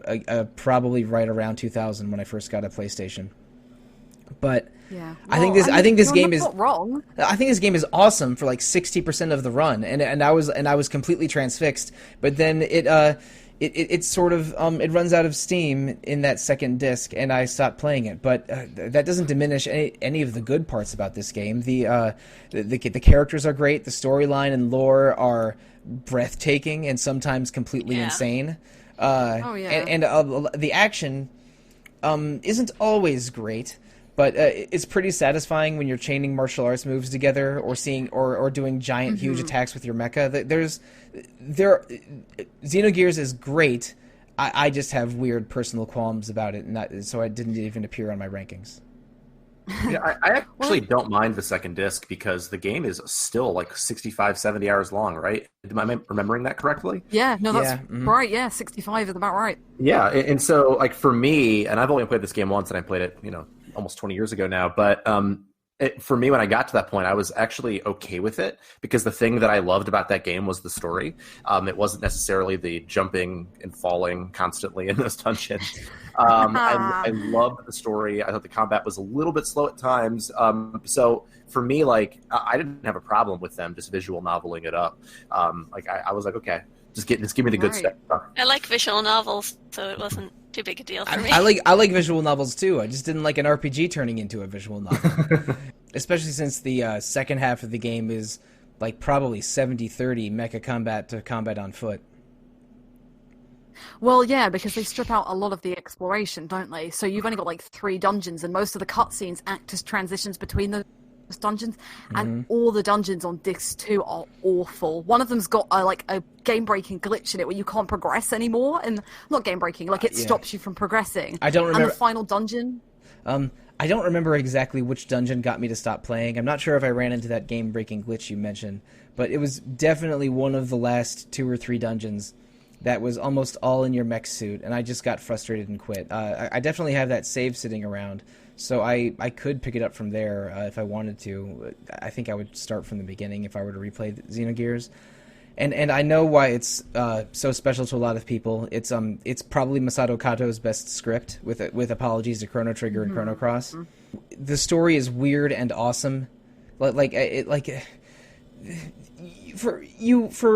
probably right around 2000 when I first got a PlayStation. But yeah. I think this game is wrong. I think this game is awesome for like 60% of the run, and I was completely transfixed. But then it sort of it runs out of steam in that second disc, and I stopped playing it. But that doesn't diminish any of the good parts about this game. The characters are great. The storyline and lore are breathtaking and sometimes completely insane. And the action isn't always great. But it's pretty satisfying when you're chaining martial arts moves together, or doing giant, huge attacks with your mecha. Xenogears is great. I just have weird personal qualms about it, and so it didn't even appear on my rankings. Yeah, I actually don't mind the second disc because the game is still like 65, 70 hours long, right? Am I remembering that correctly? Yeah, no, that's right. Yeah, 65 is about right. Yeah, and so like for me, and I've only played this game once, and I played it, almost 20 years ago now, but for me, when I got to that point, I was actually okay with it because the thing that I loved about that game was the story. It wasn't necessarily the jumping and falling constantly in those dungeons. I loved the story. I thought the combat was a little bit slow at times. So for me, like, I didn't have a problem with them just visual noveling it up. I was like, okay, just give me the good stuff. I like visual novels, so it wasn't too big a deal for me. I like visual novels too. I just didn't like an RPG turning into a visual novel. Especially since the second half of the game is like probably 70-30 mecha combat to combat on foot. Well, yeah, because they strip out a lot of the exploration, don't they? So you've only got like 3 dungeons, and most of the cutscenes act as transitions between the dungeons, and all the dungeons on disc 2 are awful. One of them's got a game-breaking glitch in it where you can't progress anymore, and not game-breaking, it stops you from progressing. I don't remember. And the final dungeon. I don't remember exactly which dungeon got me to stop playing. I'm not sure if I ran into that game-breaking glitch you mentioned, but it was definitely one of the last 2 or 3 dungeons that was almost all in your mech suit, and I just got frustrated and quit. I definitely have that save sitting around, so I could pick it up from there if I wanted to. I think I would start from the beginning if I were to replay Xenogears. And I know why it's so special to a lot of people. It's probably Masato Kato's best script, with apologies to Chrono Trigger and Chrono Cross. The story is weird and awesome. For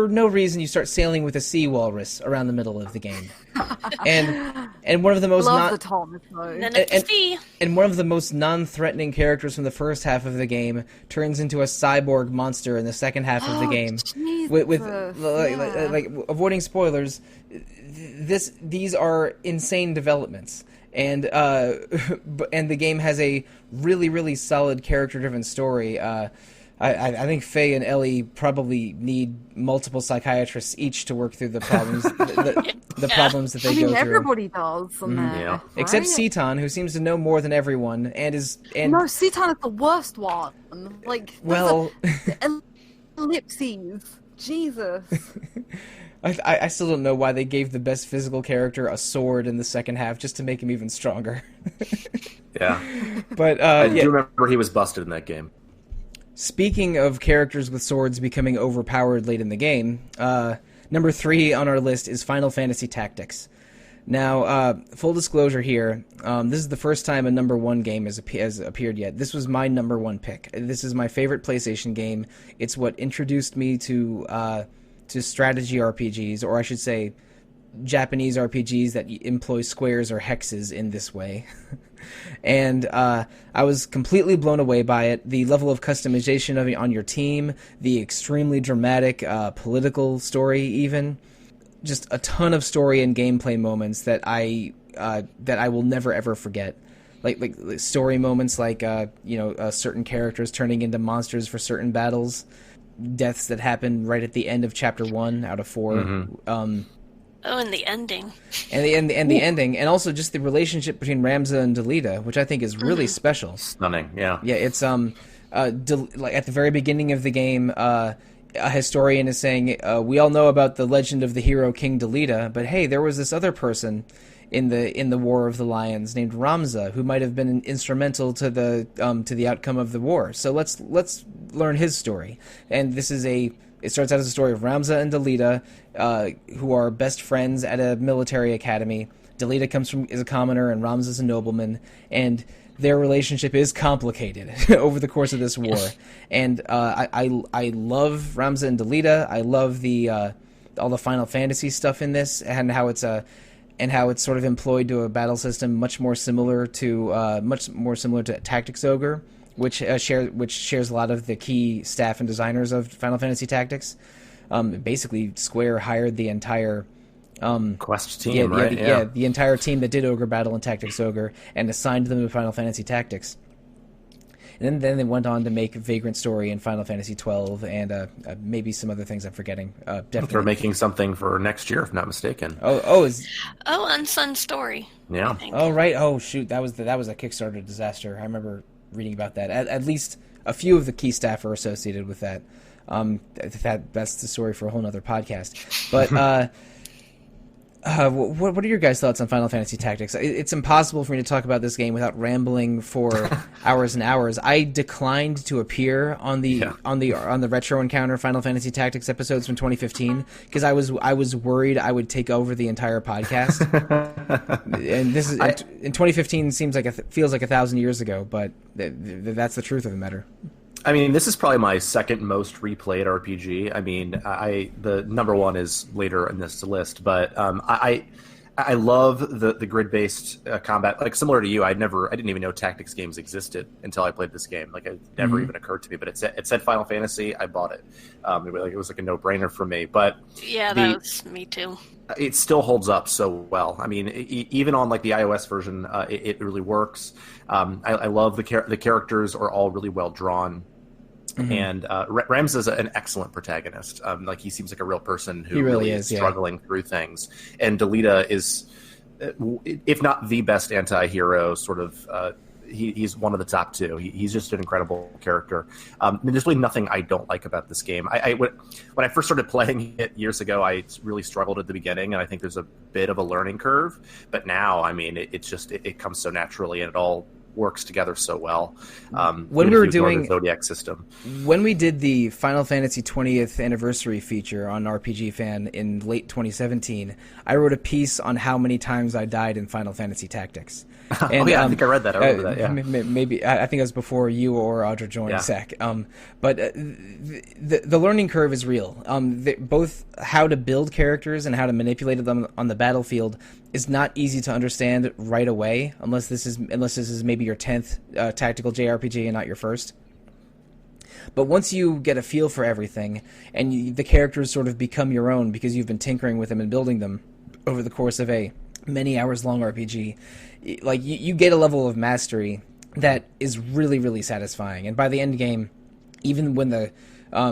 no reason you start sailing with a sea walrus around the middle of the game, and one of the most and one of the most non-threatening characters from the first half of the game turns into a cyborg monster in the second half of the game. With avoiding spoilers, these are insane developments. And the game has a really, really solid character-driven story. I think Faye and Ellie probably need multiple psychiatrists each to work through the problems, the problems that they go through. Everybody does, right? Except Seton, who seems to know more than everyone, no, Seton is the worst one. Ellipses, Jesus. I still don't know why they gave the best physical character a sword in the second half just to make him even stronger. Yeah, but I do remember he was busted in that game. Speaking of characters with swords becoming overpowered late in the game, number 3 on our list is Final Fantasy Tactics. Now, full disclosure here, this is the first time a number 1 game has appeared yet. This was my number 1 pick. This is my favorite PlayStation game. It's what introduced me to strategy RPGs, or I should say Japanese RPGs that employ squares or hexes in this way. And I was completely blown away by it. The level of customization on your team, the extremely dramatic political story, even just a ton of story and gameplay moments that I will never ever forget. Like story moments, certain characters turning into monsters for certain battles, deaths that happen right at the end of chapter 1 out of 4. And the ending. And the ending, and also just the relationship between Ramza and Delita, which I think is really special. Stunning, yeah. Yeah, it's at the very beginning of the game, a historian is saying, we all know about the legend of the hero King Delita, but hey, there was this other person in the War of the Lions named Ramza who might have been instrumental to the outcome of the war. So let's learn his story. And it starts out as a story of Ramza and Delita, who are best friends at a military academy. Delita is a commoner and Ramza's a nobleman, and their relationship is complicated over the course of this war. And I love Ramza and Delita. I love all the Final Fantasy stuff in this, and how it's sort of employed to a battle system much more similar to Tactics Ogre, which shares a lot of the key staff and designers of Final Fantasy Tactics. Basically, Square hired the entire Quest team, right? The entire team that did Ogre Battle and Tactics Ogre, and assigned them to Final Fantasy Tactics. And then they went on to make Vagrant Story and Final Fantasy 12, and maybe some other things I'm forgetting. Definitely. They're making something for next year, if not mistaken. Unsung Story. Yeah. Oh, right. Oh, shoot. That was a Kickstarter disaster. I remember reading about that. At least a few of the key staff are associated with that. That's the story for a whole nother podcast. But what are your guys' thoughts on Final Fantasy Tactics? It's impossible for me to talk about this game without rambling for hours and hours. I declined to appear on the Retro Encounter Final Fantasy Tactics episodes from 2015 because I was worried I would take over the entire podcast. And this is in 2015 feels like 1,000 years ago, but that's the truth of the matter. I mean, this is probably my second most replayed RPG. I mean, the number 1 is later in this list, but I love the grid-based combat. Like, similar to you, I didn't even know tactics games existed until I played this game. Like, it never even occurred to me. But it said Final Fantasy. I bought it. It was like a no-brainer for me. But yeah, that was me too. It still holds up so well. I mean, even on like the iOS version, it really works. I love the characters are all really well drawn. Mm-hmm. And Rams is an excellent protagonist. Like, he seems like a real person who really is struggling through things. And Delita is, if not the best anti-hero, sort of. He's one of the top two. He's just an incredible character. There's really nothing I don't like about this game. When I first started playing it years ago, I really struggled at the beginning, and I think there's a bit of a learning curve. But now, I mean, it comes so naturally, and it all works together so well. When we were doing the Zodiac system, when we did the Final Fantasy 20th anniversary feature on RPG Fan in late 2017, I wrote a piece on how many times I died in Final Fantasy Tactics. And, I think I read that. I remember that. Yeah, maybe I think it was before you or Audra joined, Zach. But the learning curve is real. Both how to build characters and how to manipulate them on the battlefield is not easy to understand right away, unless this is maybe your 10th tactical JRPG and not your first. But once you get a feel for everything, and the characters sort of become your own because you've been tinkering with them and building them over the course of a many hours long RPG, like you get a level of mastery that is really, really satisfying. And by the end game, even when the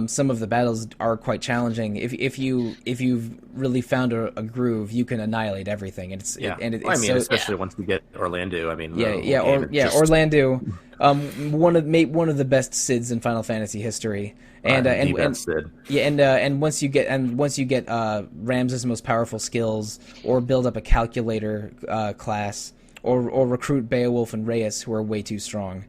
some of the battles are quite challenging, if you've really found a groove, you can annihilate everything. And especially once we get Orlando. I mean, Orlando, one of the best Sids in Final Fantasy history. And once you get Ram's most powerful skills, or build up a calculator class, or recruit Beowulf and Reyes, who are way too strong.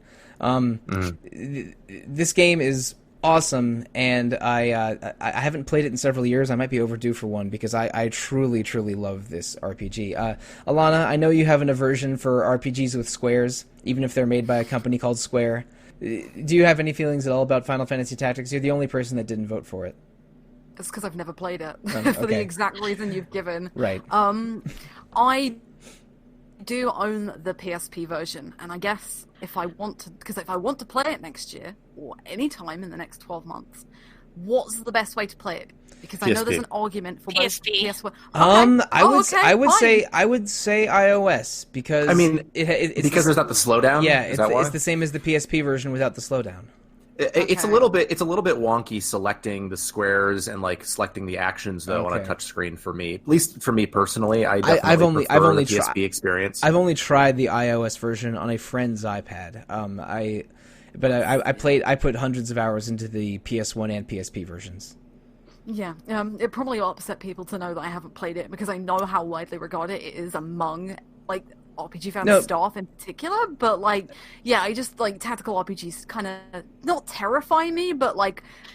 This game is awesome, and I haven't played it in several years. I might be overdue for one, because I truly, truly love this RPG. Alana, I know you have an aversion for RPGs with squares, even if they're made by a company called Square. Do you have any feelings at all about Final Fantasy Tactics? You're the only person that didn't vote for it. It's because I've never played it, for the exact reason you've given. Right. I do own the PSP version, and I guess if I want to play it next year, or any time in the next 12 months, what's the best way to play it? Because I know there's an argument for both PS1. I would say iOS, because it's because there's not the slowdown. Yeah, it's the same as the PSP version without the slowdown. It's a little bit wonky selecting the squares and like selecting the actions though on a touch screen for me. At least for me personally, I've only the PSP experience. I've only tried the iOS version on a friend's iPad. I put hundreds of hours into the PS1 and PSP versions. Yeah, it probably will upset people to know that I haven't played it, because I know how widely regarded it is among like RPG fan staff in particular. But I just tactical RPGs kind of not terrify me, but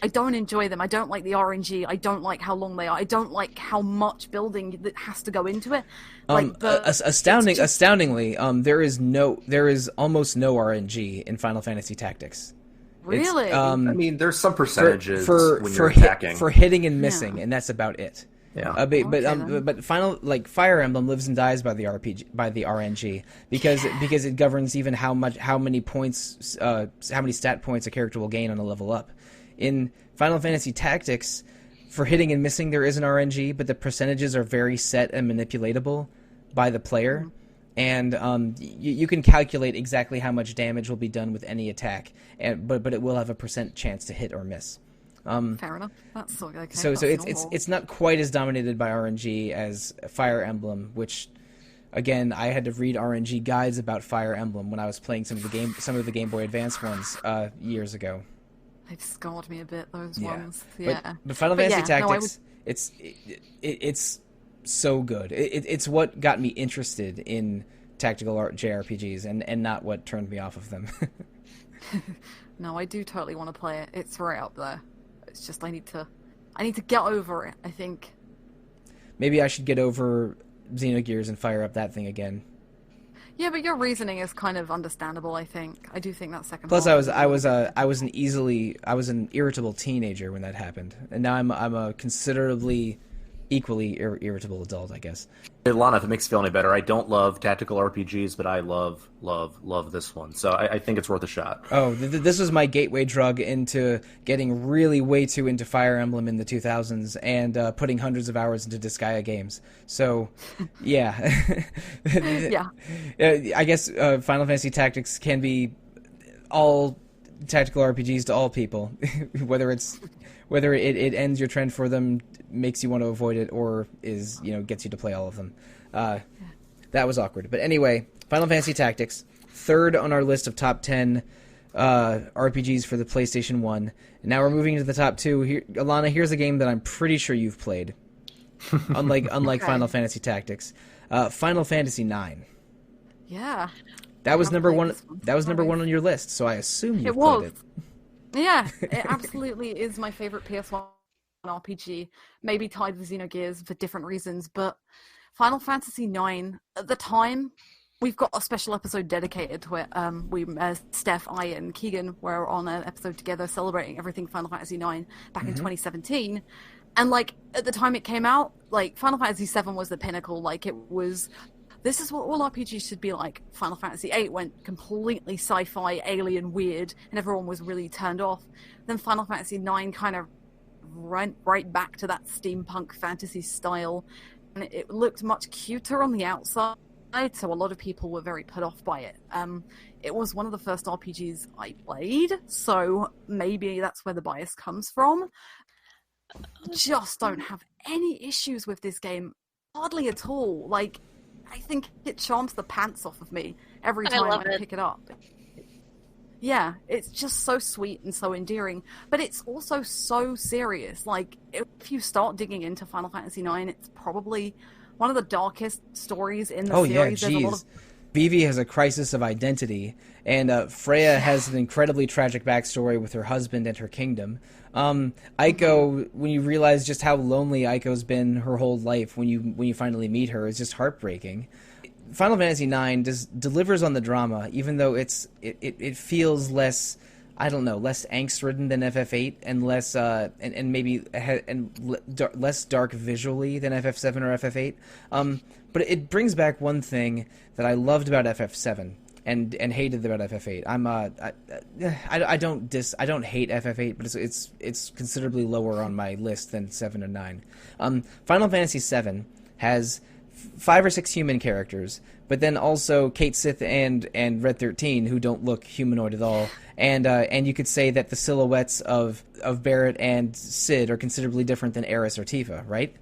I don't enjoy them. I don't like the RNG. I don't like how long they are. I don't like how much building that has to go into it. Astoundingly, there is almost no RNG in Final Fantasy Tactics. Really? There's some percentages for attacking. For hitting and missing, and that's about it. Yeah. But Fire Emblem lives and dies by the RNG, because it governs even how many stat points a character will gain on a level up. In Final Fantasy Tactics, for hitting and missing there is an RNG, but the percentages are very set and manipulatable by the player. Mm-hmm. And you can calculate exactly how much damage will be done with any attack, but it will have a % chance to hit or miss. Fair enough. That's okay. So it's not quite as dominated by RNG as Fire Emblem, which, again, I had to read RNG guides about Fire Emblem when I was playing some of the Game Boy Advance ones years ago. They've scarred me a bit, those ones. Yeah. But Final Fantasy Tactics, it's so good. It's what got me interested in tactical JRPGs, and not what turned me off of them. No, I do totally want to play it. It's right up there. It's just I need to get over it, I think. Maybe I should get over Xenogears and fire up that thing again. Yeah, but your reasoning is kind of understandable, I think. I do think that second. Plus, I was an irritable teenager when that happened, and now I'm a considerably equally irritable adult, I guess. Alana, if it makes you feel any better, I don't love tactical RPGs, but I love this one. So I think it's worth a shot. Oh, this was my gateway drug into getting really way too into Fire Emblem in the 2000s and putting hundreds of hours into Disgaea games. So, yeah. Yeah. I guess Final Fantasy Tactics can be all tactical RPGs to all people, whether it ends your trend for them, makes you want to avoid it, or gets you to play all of them. That was awkward. But anyway, Final Fantasy Tactics, third on our list of top 10 RPGs for the PlayStation 1. And now we're moving into the top 2. Here, Alana, here's a game that I'm pretty sure you've played, unlike Okay. Final Fantasy Tactics. Final Fantasy 9. Yeah. That was I've number played one. this one. That was number Nice. one on your list, so I assume you've It was. played it. Yeah, it absolutely is my favorite PS1 RPG. Maybe tied with Xenogears for different reasons, but Final Fantasy IX, at the time, we've got a special episode dedicated to it. Steph, I, and Keegan were on an episode together celebrating everything Final Fantasy IX back in 2017. And, at the time it came out, Final Fantasy VII was the pinnacle. This is what all RPGs should be like. Final Fantasy VIII went completely sci-fi, alien, weird, and everyone was really turned off. Then Final Fantasy IX kind of went right back to that steampunk fantasy style, and it looked much cuter on the outside, so a lot of people were very put off by it. It was one of the first RPGs I played, so maybe that's where the bias comes from. Just don't have any issues with this game, hardly at all. I think it charms the pants off of me every time I pick it up. Yeah, it's just so sweet and so endearing, but it's also so serious. If you start digging into Final Fantasy IX, it's probably one of the darkest stories in the series. Oh yeah, geez. Vivi has a crisis of identity, and Freya has an incredibly tragic backstory with her husband and her kingdom. Aiko, when you realize just how lonely Aiko's been her whole life, when you finally meet her, is just heartbreaking. Final Fantasy IX delivers on the drama, even though it feels less, I don't know, less angst-ridden than FF8 and less less dark visually than FF7 or FF8. But it brings back one thing that I loved about FF7 and hated about FF8. I don't hate FF8, but it's considerably lower on my list than 7 and 9. Final Fantasy 7 has 5 or 6 human characters, but then also Kate Sith and Red 13, who don't look humanoid at all, and you could say that the silhouettes of Barrett and Cid are considerably different than Aerith or Tifa, right?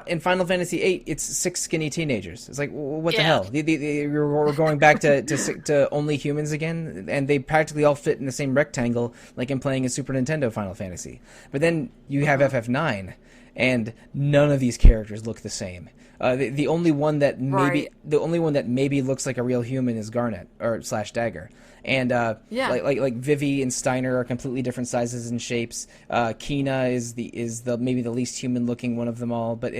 In Final Fantasy VIII, it's 6 skinny teenagers. It's like, what the hell? We're going back to only humans again, and they practically all fit in the same rectangle, like in playing a Super Nintendo Final Fantasy. But then you have FF9, and none of these characters look the same. The only one that maybe looks like a real human is Garnet or / Dagger, and like Vivi and Steiner are completely different sizes and shapes. Kina is the maybe the least human looking one of them all, but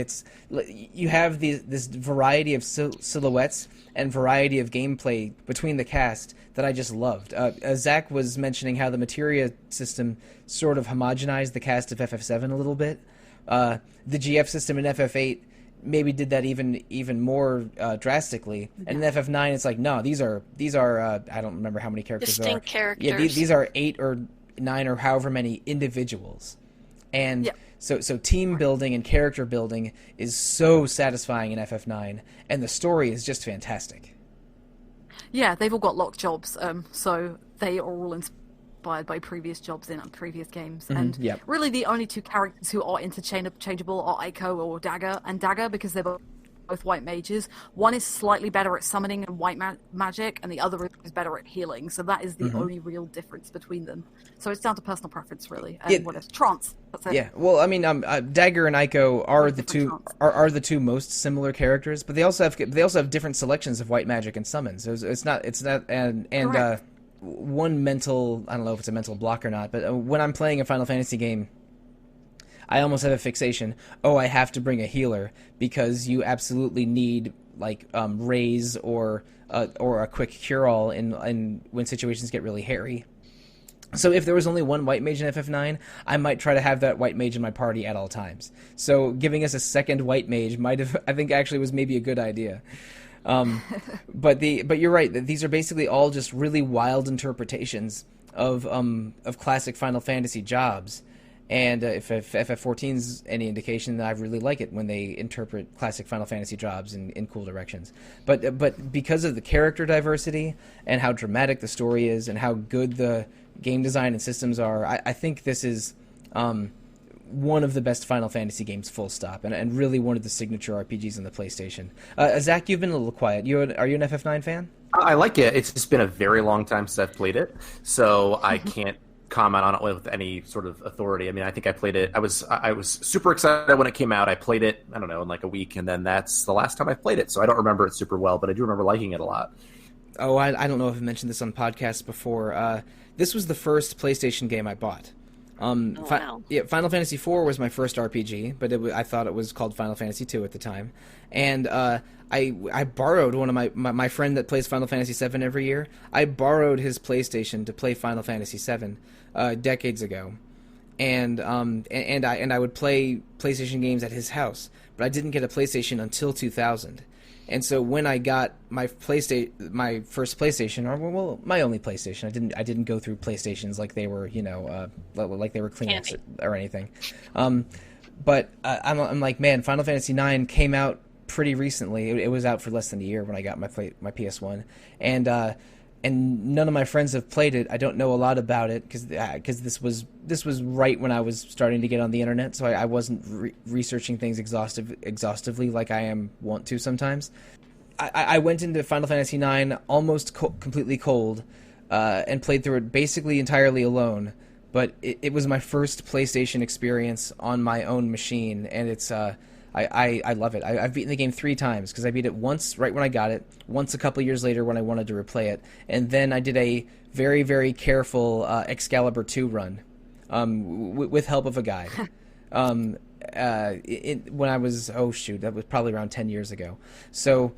you have this variety of silhouettes and variety of gameplay between the cast that I just loved. Zach was mentioning how the materia system sort of homogenized the cast of FF7 a little bit. The GF system in FF8 maybe did that even more drastically, and in FF9 it's like, no, these are I don't remember how many characters there are. Distinct characters. Yeah, these are 8 or 9 or however many individuals, and so team building and character building is so satisfying in FF9, and the story is just fantastic. Yeah, they've all got locked jobs, so they are all inspired by previous jobs in previous games. And really the only 2 characters who are interchangeable are Aiko or Dagger, because they're both white mages. One is slightly better at summoning and white magic, and the other is better at healing. So that is the only real difference between them. So it's down to personal preference, really. And what is trance? That's it. Yeah, well, I mean, Dagger and Aiko are the two most similar characters, but they also have different selections of white magic and summons. It's not one mental, I don't know if it's a mental block or not, but when I'm playing a Final Fantasy game, I almost have a fixation. Oh, I have to bring a healer because you absolutely need raise or a quick cure all in when situations get really hairy. So if there was only one white mage in FF9, I might try to have that white mage in my party at all times. So giving us a second white mage might have, I think, actually was maybe a good idea. But you're right. These are basically all just really wild interpretations of classic Final Fantasy jobs. And if FF14's any indication, I really like it when they interpret classic Final Fantasy jobs in cool directions. But because of the character diversity and how dramatic the story is and how good the game design and systems are, I think this is one of the best Final Fantasy games, full stop, and really one of the signature RPGs on the PlayStation. Zach, you've been a little quiet. Are you an FF9 fan? I like it. It's just been a very long time since I've played it, so I can't comment on it with any sort of authority. I mean, I think I played it. I was super excited when it came out. I played it, I don't know, in like a week, and then that's the last time I played it. So I don't remember it super well, but I do remember liking it a lot. Oh, I don't know if I've mentioned this on podcasts before. This was the first PlayStation game I bought. Wow. Final Fantasy IV was my first RPG, but I thought it was called Final Fantasy II at the time. And I borrowed one of my friend that plays Final Fantasy VII every year. I borrowed his PlayStation to play Final Fantasy VII decades ago, and I would play PlayStation games at his house. But I didn't get a PlayStation until 2000. And so when I got my first PlayStation, or my only PlayStation, I didn't go through PlayStations like they were, like they were Kleenex or anything. But I'm like, man, Final Fantasy IX came out pretty recently. It was out for less than a year when I got my PS1, and none of my friends have played it. I don't know a lot about it because this was right when I was starting to get on the internet, so I wasn't researching things exhaustively like I want to sometimes. I went into Final Fantasy IX almost completely cold, and played through it basically entirely alone. But it was my first PlayStation experience on my own machine, and it's I love it. I've beaten the game 3 times because I beat it once right when I got it, once a couple years later when I wanted to replay it, and then I did a very, very careful Excalibur 2 run with help of a guide. When I was, that was probably around 10 years ago. So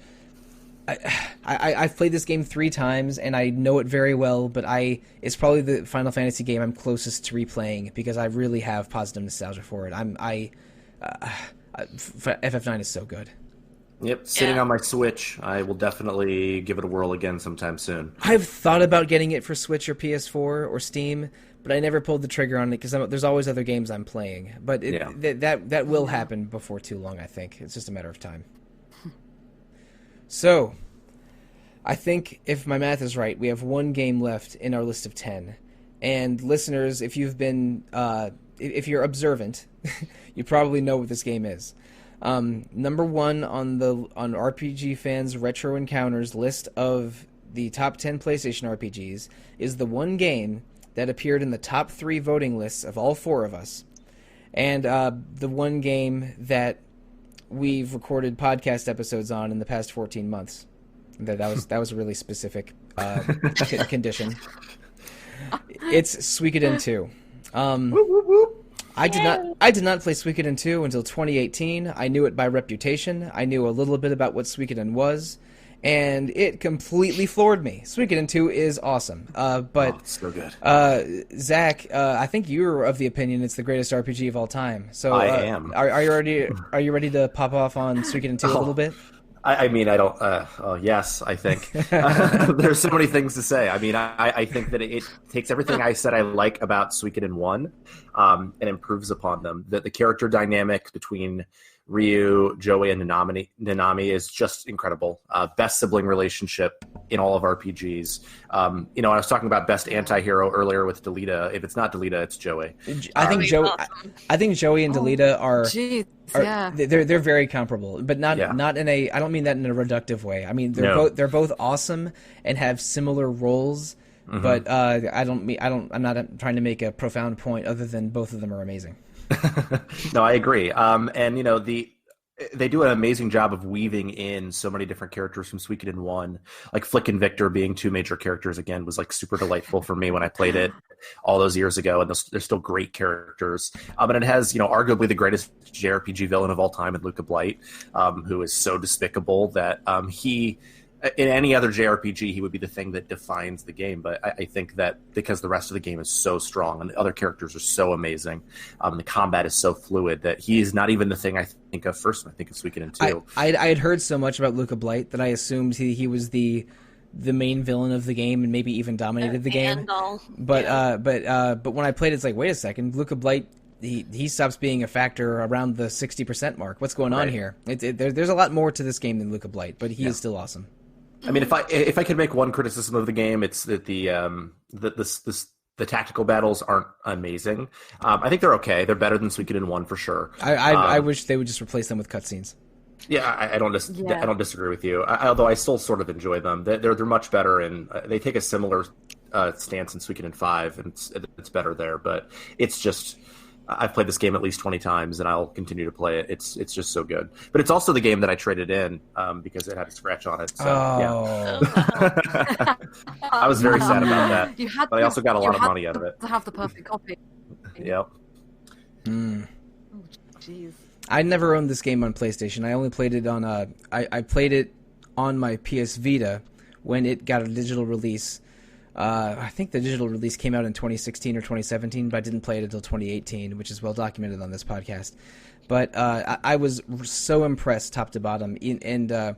I've played this game 3 times, and I know it very well, but it's probably the Final Fantasy game I'm closest to replaying because I really have positive nostalgia for it. FF9 is so good. Yep, sitting on my Switch. I will definitely give it a whirl again sometime soon. I've thought about getting it for Switch or PS4 or Steam, but I never pulled the trigger on it because there's always other games I'm playing. But that will happen before too long, I think. It's just a matter of time. So, I think if my math is right, we have 1 game left in our list of 10. And listeners, if you've been, if you're observant, you probably know what this game is. Number 1 on RPG Fans Retro Encounters list of the top 10 PlayStation RPGs is the one game that appeared in the top 3 voting lists of all 4 of us, and the one game that we've recorded podcast episodes on in the past 14 months. That was a really specific condition. It's Suikoden 2. I did not play Suikoden 2 until 2018. I knew it by reputation. I knew a little bit about what Suikoden was, and it completely floored me. Suikoden 2 is awesome. It's so good. Zach, I think you're of the opinion it's the greatest RPG of all time. So I am. Are you ready to pop off on Suikoden 2 a little bit? I mean, I don't. Yes, I think there's so many things to say. I mean, I think that it takes everything I said I like about Suikoden 1 and improves upon them. That the character dynamic between Ryu, Joey, and Nanami is just incredible. Best sibling relationship in all of RPGs. I was talking about best anti-hero earlier with Delita. If it's not Delita, it's Joey. I think Joey and Delita are. Geez. They're very comparable, but not in a. I don't mean that in a reductive way. I mean they're both awesome and have similar roles, but I'm not trying to make a profound point other than both of them are amazing. No, I agree. They do an amazing job of weaving in so many different characters from Suikoden 1. Like Flick and Victor being 2 major characters again was like super delightful for me when I played it all those years ago, and they're still great characters. And it has, arguably the greatest JRPG villain of all time in Luca Blight, who is so despicable that he in any other JRPG, he would be the thing that defines the game. But I think that because the rest of the game is so strong and the other characters are so amazing, the combat is so fluid that he is not even the thing I think of first when I think of Suikoden 2. I had heard so much about Luca Blight that I assumed he was the main villain of the game and maybe even dominated the game. But when I played, it's like, wait a second, Luca Blight. He stops being a factor around the 60% mark. What's going on here? There's a lot more to this game than Luca Blight, but he is still awesome. I mean, if I could make one criticism of the game, it's that the tactical battles aren't amazing. I think they're okay. They're better than Suikoden 1 for sure. I wish they would just replace them with cutscenes. Yeah, I don't disagree with you. Although I still sort of enjoy them. They're much better, and they take a similar stance in Suikoden 5, and it's better there. But it's just. I've played this game at least 20 times, and I'll continue to play it. It's just so good. But it's also the game that I traded in because it had a scratch on it. So, yeah. I was very sad about that. But I also got a lot of money out of it. To have the perfect copy. Yep. Oh, jeez. I never owned this game on PlayStation. I only played it on I played it on my PS Vita when it got a digital release. I think the digital release came out in 2016 or 2017, but I didn't play it until 2018, which is well documented on this podcast. But I was so impressed, top to bottom, and I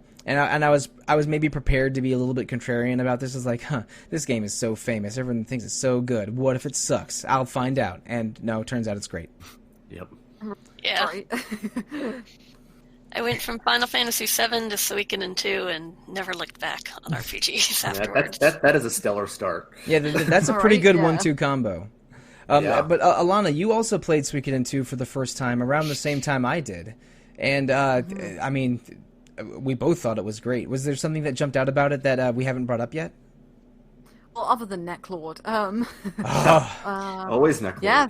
was maybe prepared to be a little bit contrarian about this. I was like, this game is so famous, everyone thinks it's so good. What if it sucks? I'll find out. And no, it turns out it's great. Yep. Yeah. Right. I went from Final Fantasy VII to Suikoden 2 and never looked back on RPGs afterwards. That is a stellar start. Yeah, that's a pretty good 1-2 combo. But Alana, you also played Suikoden 2 for the first time around the same time I did. And, I mean, we both thought it was great. Was there something that jumped out about it that we haven't brought up yet? Well, other than Necklord. Always Necklord. Yeah.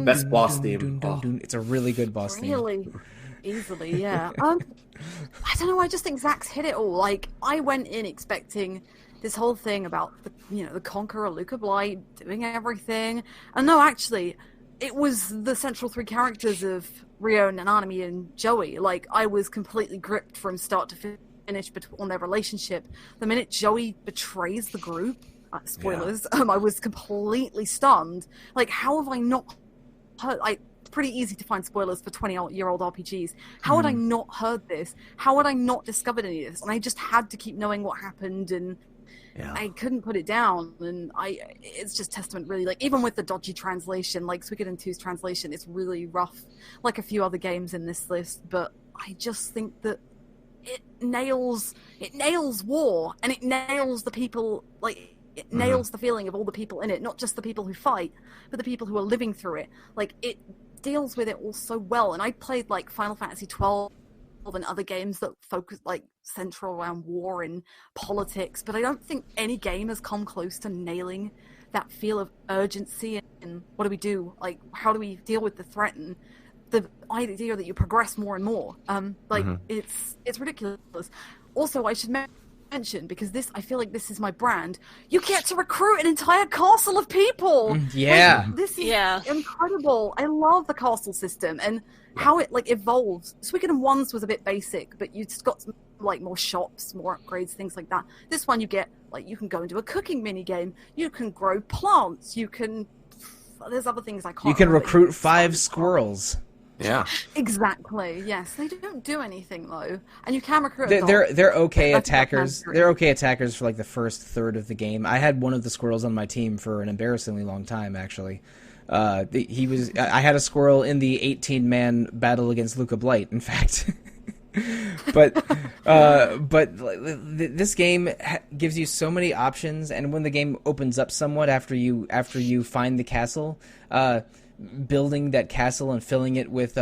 Best boss theme. It's a really good boss theme. Really? Easily, yeah. I don't know, I just think Zach's hit it all. Like, I went in expecting this whole thing about, the Conqueror, Luca Blight, doing everything. And no, actually, it was the central three characters of Rio, Nanami, and Joey. Like, I was completely gripped from start to finish on their relationship. The minute Joey betrays the group, spoilers, I was completely stunned. Like, how have I not heard? It's pretty easy to find spoilers for 20-year-old RPGs. How had I not heard this? How had I not discovered any of this? And I just had to keep knowing what happened, and I couldn't put it down. And it's just testament, really. Like, even with the dodgy translation, like Suikoden 2's translation, it's really rough, like a few other games in this list. But I just think that it nails war, and it nails the people, like, it nails the feeling of all the people in it, not just the people who fight, but the people who are living through it. Like, it deals with it all so well. And I played, like, Final Fantasy 12 and other games that focus, like, central around war and politics, but I don't think any game has come close to nailing that feel of urgency and what do we do? Like, how do we deal with the threat and the idea that you progress more and more. It's ridiculous. Also, I should mention, because I feel like this is my brand, you get to recruit an entire castle of people. Yeah. Like, this is incredible. I love the castle system and how it, like, evolves. Suikoden 1's was a bit basic, but you just got some, like, more shops, more upgrades, things like that. This one you get, like, you can go and do a cooking mini game. You can grow plants. There's other things I can't You can recruit 5 squirrels. Yeah. Exactly. Yes, they don't do anything though, and you can recruit. They're okay attackers. They're okay attackers for like the first third of the game. I had one of the squirrels on my team for an embarrassingly long time, actually. I had a squirrel in the 18-man battle against Luca Blight, in fact. but this game gives you so many options, and when the game opens up somewhat after you find the castle, building that castle and filling it with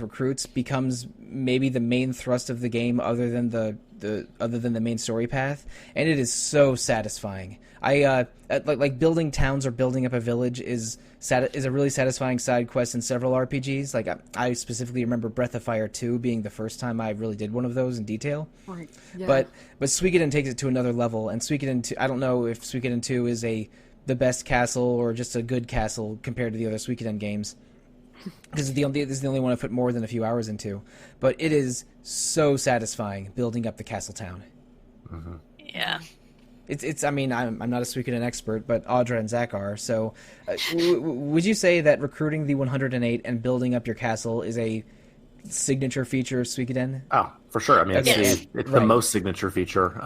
recruits becomes maybe the main thrust of the game, other than the main story path, and it is so satisfying. Like building towns or building up a village is a really satisfying side quest in several RPGs. Like I specifically remember Breath of Fire 2 being the first time I really did one of those in detail. Right. Yeah. But Suikoden takes it to another level, and Suikoden 2, I don't know if Suikoden 2 is the best castle or just a good castle compared to the other Suikoden games. This is the only one I've put more than a few hours into, but it is so satisfying building up the castle town. Mm-hmm. Yeah. It's. I mean, I'm not a Suikoden expert, but Audra and Zach are. So, would you say that recruiting the 108 and building up your castle is a signature feature of Suikoden? Oh, for sure. I mean, it's the most signature feature.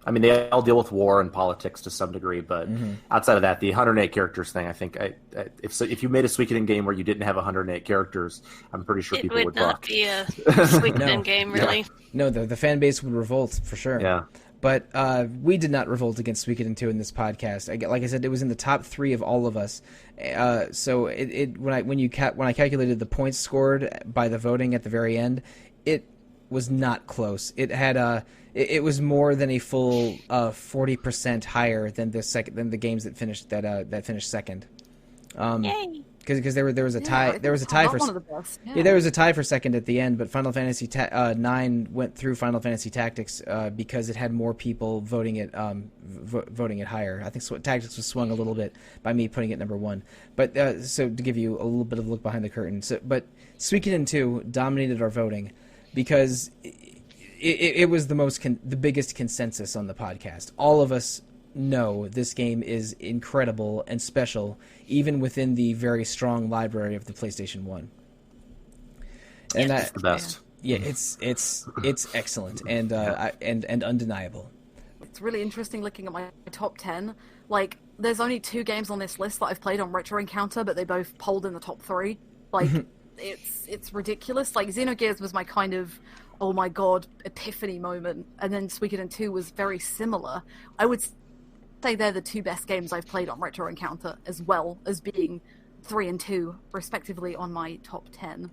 I mean, they all deal with war and politics to some degree, but outside of that, the 108 characters thing, I think, if you made a Suikoden game where you didn't have 108 characters, I'm pretty sure people would not buck. be a Suikoden game, really. No, the fan base would revolt for sure. Yeah. But we did not revolt against Suikoden 2 in this podcast. Like I said, it was in the top 3 of all of us. So when I calculated the points scored by the voting at the very end, it was not close. It had it was more than a full 40% higher than the games that finished second. Yay! Because there was a tie. There was a tie for one of the best. Yeah. there was a tie for second at the end, but Final Fantasy IX went through Final Fantasy Tactics because it had more people voting it higher. I think Tactics was swung a little bit by me putting it number 1. But so to give you a little bit of a look behind the curtain, but Suikoden 2 dominated our voting because it was the biggest consensus on the podcast. All of us know this game is incredible and special, even within the very strong library of the PlayStation 1. And It's the best. Yeah, it's excellent and undeniable. It's really interesting looking at my top 10. Like, there's only 2 games on this list that I've played on Retro Encounter, but they both polled in the top 3. Like, it's ridiculous. Like, Xenogears was my kind of, oh my god, epiphany moment, and then Suikoden 2 was very similar. I would say they're the 2 best games I've played on Retro Encounter, as well as being 3 and 2, respectively, on my top 10.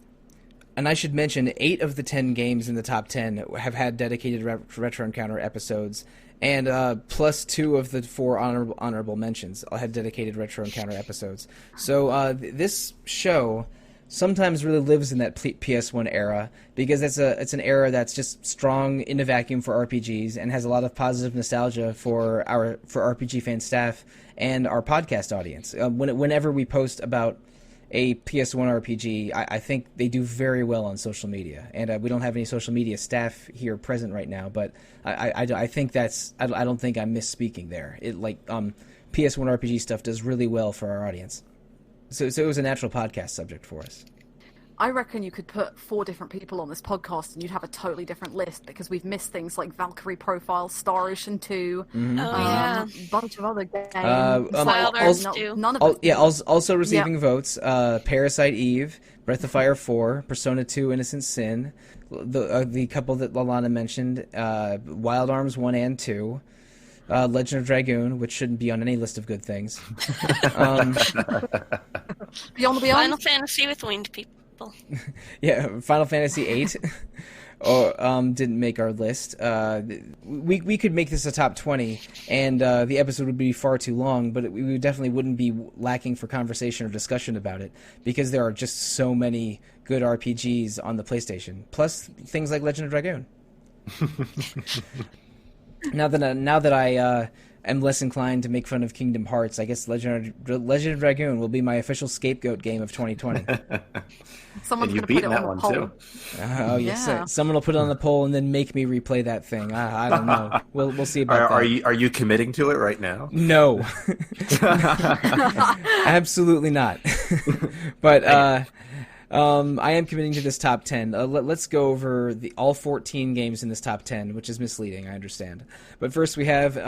And I should mention, 8 of the 10 games in the top 10 have had dedicated Retro Encounter episodes, and plus 2 of the 4 honorable mentions had dedicated Retro Encounter episodes. So this show sometimes really lives in that PS1 era, because it's an era that's just strong in a vacuum for RPGs and has a lot of positive nostalgia for RPG fan staff and our podcast audience. Whenever we post about a PS1 RPG, I think they do very well on social media, and we don't have any social media staff here present right now, but I think I don't think I'm misspeaking there. PS1 RPG stuff does really well for our audience. So it was a natural podcast subject for us. I reckon you could put 4 different people on this podcast and you'd have a totally different list, because we've missed things like Valkyrie Profile, Star Ocean 2, a bunch of other games. None of them. Yeah, also receiving votes, Parasite Eve, Breath of Fire 4, Persona 2 Innocent Sin, the couple that Alana mentioned, Wild Arms 1 and 2, Legend of Dragoon, which shouldn't be on any list of good things. Beyond the Beyond? Final Fantasy with winged people. Yeah, Final Fantasy VIII didn't make our list. We could make this a top 20, and the episode would be far too long, but we definitely wouldn't be lacking for conversation or discussion about it, because there are just so many good RPGs on the PlayStation, plus things like Legend of Dragoon. Now that I am less inclined to make fun of Kingdom Hearts, I guess Legend of Dragoon will be my official scapegoat game of 2020. Someone's and you've going to put beaten it on that one the poll. too. Oh yes, someone will put it on the poll and then make me replay that thing. I don't know. We'll see about that. Are you committing to it right now? No, absolutely not. But I am committing to this top 10. Let's go over all 14 games in this top 10, which is misleading, I understand. But first we have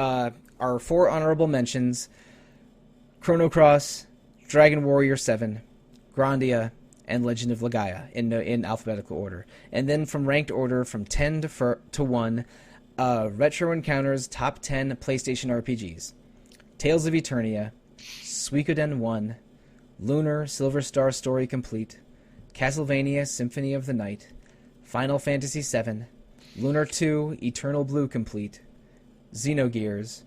our 4 honorable mentions: Chrono Cross, Dragon Warrior 7, Grandia, and Legend of Legaia in alphabetical order. And then from ranked order from 10 to 1, Retro Encounter's top 10 PlayStation RPGs: Tales of Eternia, Suikoden 1, Lunar Silver Star Story Complete, Castlevania Symphony of the Night, Final Fantasy VII, Lunar 2 Eternal Blue Complete, Xenogears,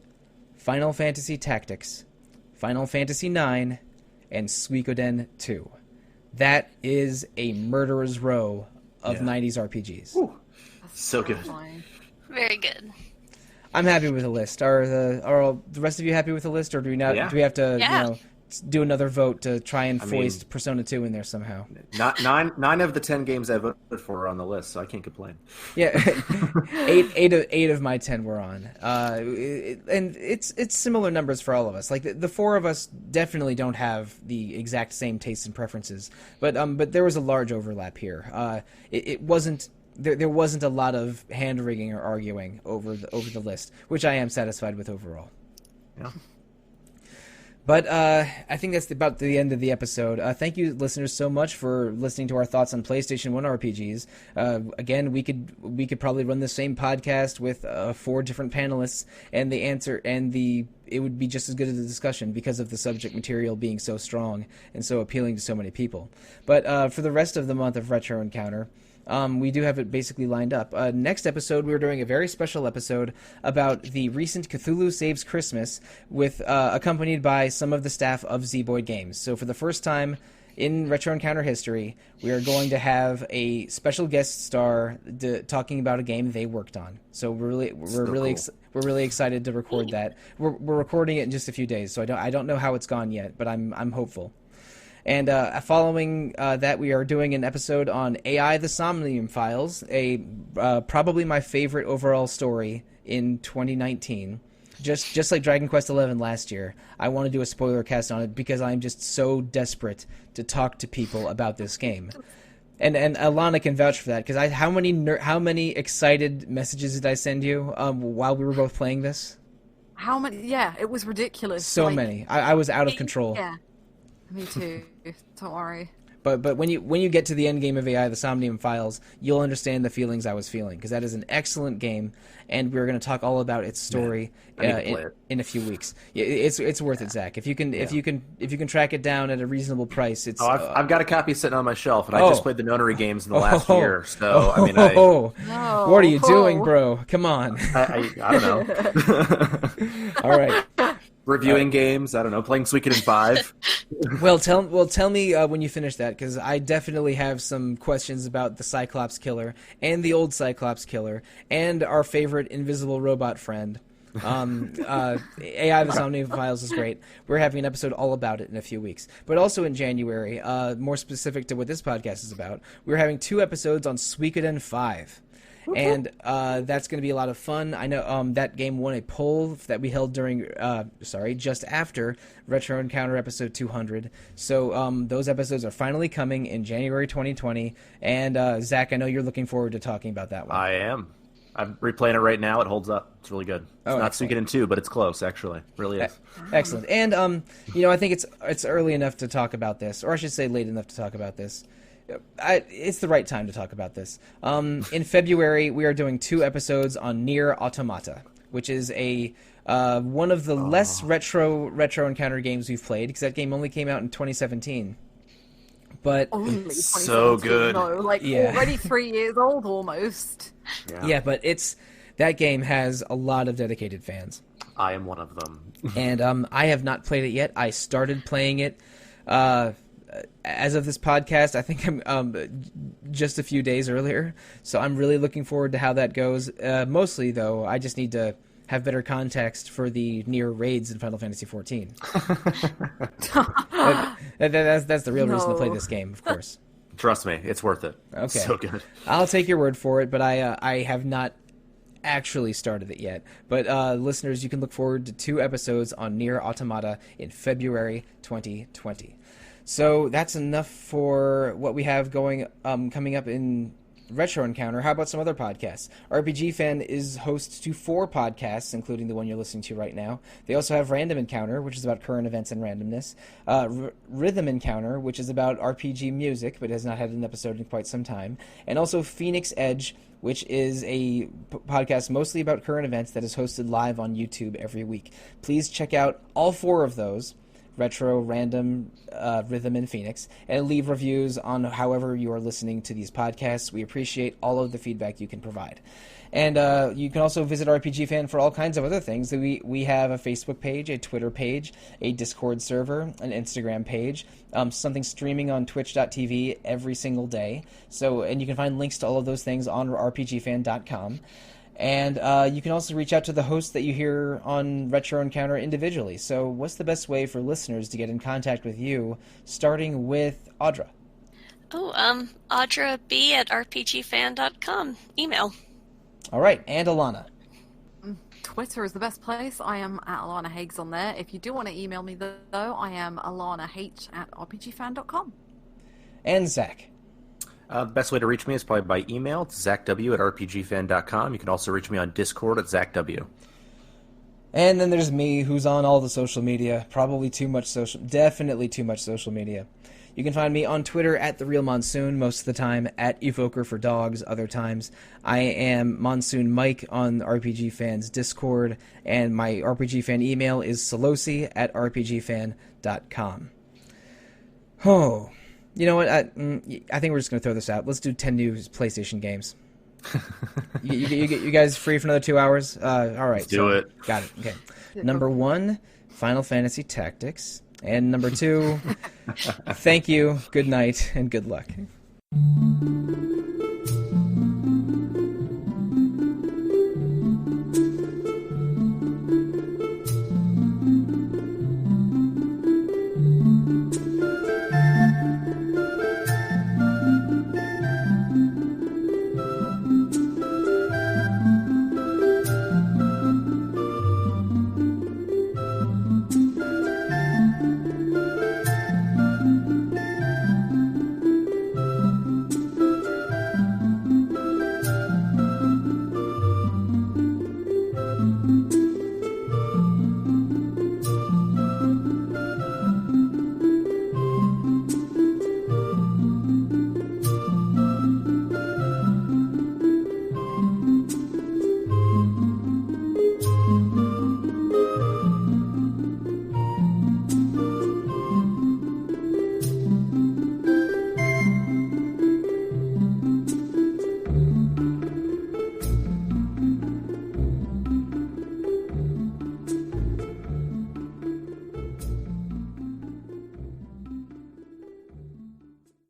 Final Fantasy Tactics, Final Fantasy IX, and Suikoden 2. That is a murderer's row of 90s RPGs. Ooh, so good. Very good. I'm happy with the list. Are the rest of you happy with the list, or do we not? Yeah. Do we have to do another vote to try and foist Persona 2 in there somehow. Nine of the 10 games I voted for are on the list, so I can't complain. Yeah, eight of my 10 were on, and it's similar numbers for all of us. Like the four of us definitely don't have the exact same tastes and preferences, but there was a large overlap here. It wasn't. There wasn't a lot of hand wringing or arguing over the list, which I am satisfied with overall. Yeah. But I think that's about the end of the episode. Thank you, listeners, so much for listening to our thoughts on PlayStation 1 RPGs. Again, we could probably run the same podcast with 4 different panelists, and it would be just as good as a discussion because of the subject material being so strong and so appealing to so many people. But for the rest of the month of Retro Encounter, we do have it basically lined up. Next episode, we're doing a very special episode about the recent Cthulhu Saves Christmas, with accompanied by some of the staff of Z-Boyd Games. So for the first time in Retro Encounter history, we are going to have a special guest star talking about a game they worked on. So we're really excited to record that. We're recording it in just a few days, so I don't know how it's gone yet, but I'm hopeful. And following that, we are doing an episode on AI: The Somnium Files, probably my favorite overall story in 2019. Just like Dragon Quest XI last year, I want to do a spoiler cast on it because I'm just so desperate to talk to people about this game. And Alana can vouch for that, because how many excited messages did I send you while we were both playing this? How many? Yeah, it was ridiculous. So many. I was out of control. Yeah. Me too. Don't worry. But when you get to the end game of AI: The Somnium Files, you'll understand the feelings I was feeling, because that is an excellent game, and we're going to talk all about its story in a few weeks. It's worth it, Zach. If you can track it down at a reasonable price, it's. I've got a copy sitting on my shelf, and I just played the Nonary games in the last year. So what are you doing, bro? Come on. I don't know. All right. Reviewing games, I don't know, playing Suikoden 5. Well, tell me when you finish that, because I definitely have some questions about the Cyclops Killer and the old Cyclops Killer and our favorite invisible robot friend. AI: The Somnium Files is great. We're having an episode all about it in a few weeks. But also in January, more specific to what this podcast is about, we're having 2 episodes on Suikoden 5. And that's going to be a lot of fun. I know that game won a poll that we held just after Retro Encounter episode 200. So those episodes are finally coming in January 2020. And Zach, I know you're looking forward to talking about that one. I am. I'm replaying it right now. It holds up. It's really good. It's not Suikoden 2, but it's close, actually. It really is. Excellent. And I think it's early enough to talk about this, or I should say late enough to talk about this. It's the right time to talk about this. In February, we are doing 2 episodes on Nier Automata, which is one of the less retro Encounter games we've played, because that game only came out in 2017. But only so good. No, already 3 years old almost. Yeah, but that game has a lot of dedicated fans. I am one of them. And I have not played it yet. I started playing it. As of this podcast, I think I'm just a few days earlier, so I'm really looking forward to how that goes. Mostly, though, I just need to have better context for the Nier raids in Final Fantasy XIV. That's the real reason to play this game, of course. Trust me, it's worth it. Okay, it's so good. I'll take your word for it, but I have not actually started it yet. But listeners, you can look forward to 2 episodes on Nier Automata in February 2020. So that's enough for what we have coming up in Retro Encounter. How about some other podcasts? RPG Fan is host to 4 podcasts, including the one you're listening to right now. They also have Random Encounter, which is about current events and randomness. Rhythm Encounter, which is about RPG music, but has not had an episode in quite some time. And also Phoenix Edge, which is a podcast mostly about current events that is hosted live on YouTube every week. Please check out all 4 of those, Retro, Random, Rhythm, and Phoenix, and leave reviews on however you are listening to these podcasts. We appreciate all of the feedback you can provide. And you can also visit RPG Fan for all kinds of other things. We have a Facebook page, a Twitter page, a Discord server, an Instagram page, something streaming on twitch.tv every single day. And you can find links to all of those things on rpgfan.com. And you can also reach out to the hosts that you hear on Retro Encounter individually. So what's the best way for listeners to get in contact with you, starting with Audra? Audra B at rpgfan.com. Email. All right, and Alana. Twitter is the best place. I am at Alana Hagues on there. If you do want to email me, though, I am alanah at rpgfan.com. And Zach. The best way to reach me is probably by email. It's zachw at rpgfan.com. You can also reach me on Discord at zachw. And then there's me, who's on all the social media. Definitely too much social media. You can find me on Twitter at The Real Monsoon, most of the time, at Evoker for Dogs, other times. I am Monsoon Mike on RPG Fan's Discord, and my RPG Fan email is sollosi at rpgfan.com. Oh, you know what? I think we're just going to throw this out. Let's do 10 new PlayStation games. you guys free for another 2 hours? All right. Let's do it. Got it. Okay. Number 1, Final Fantasy Tactics. And number 2, thank you, good night, and good luck.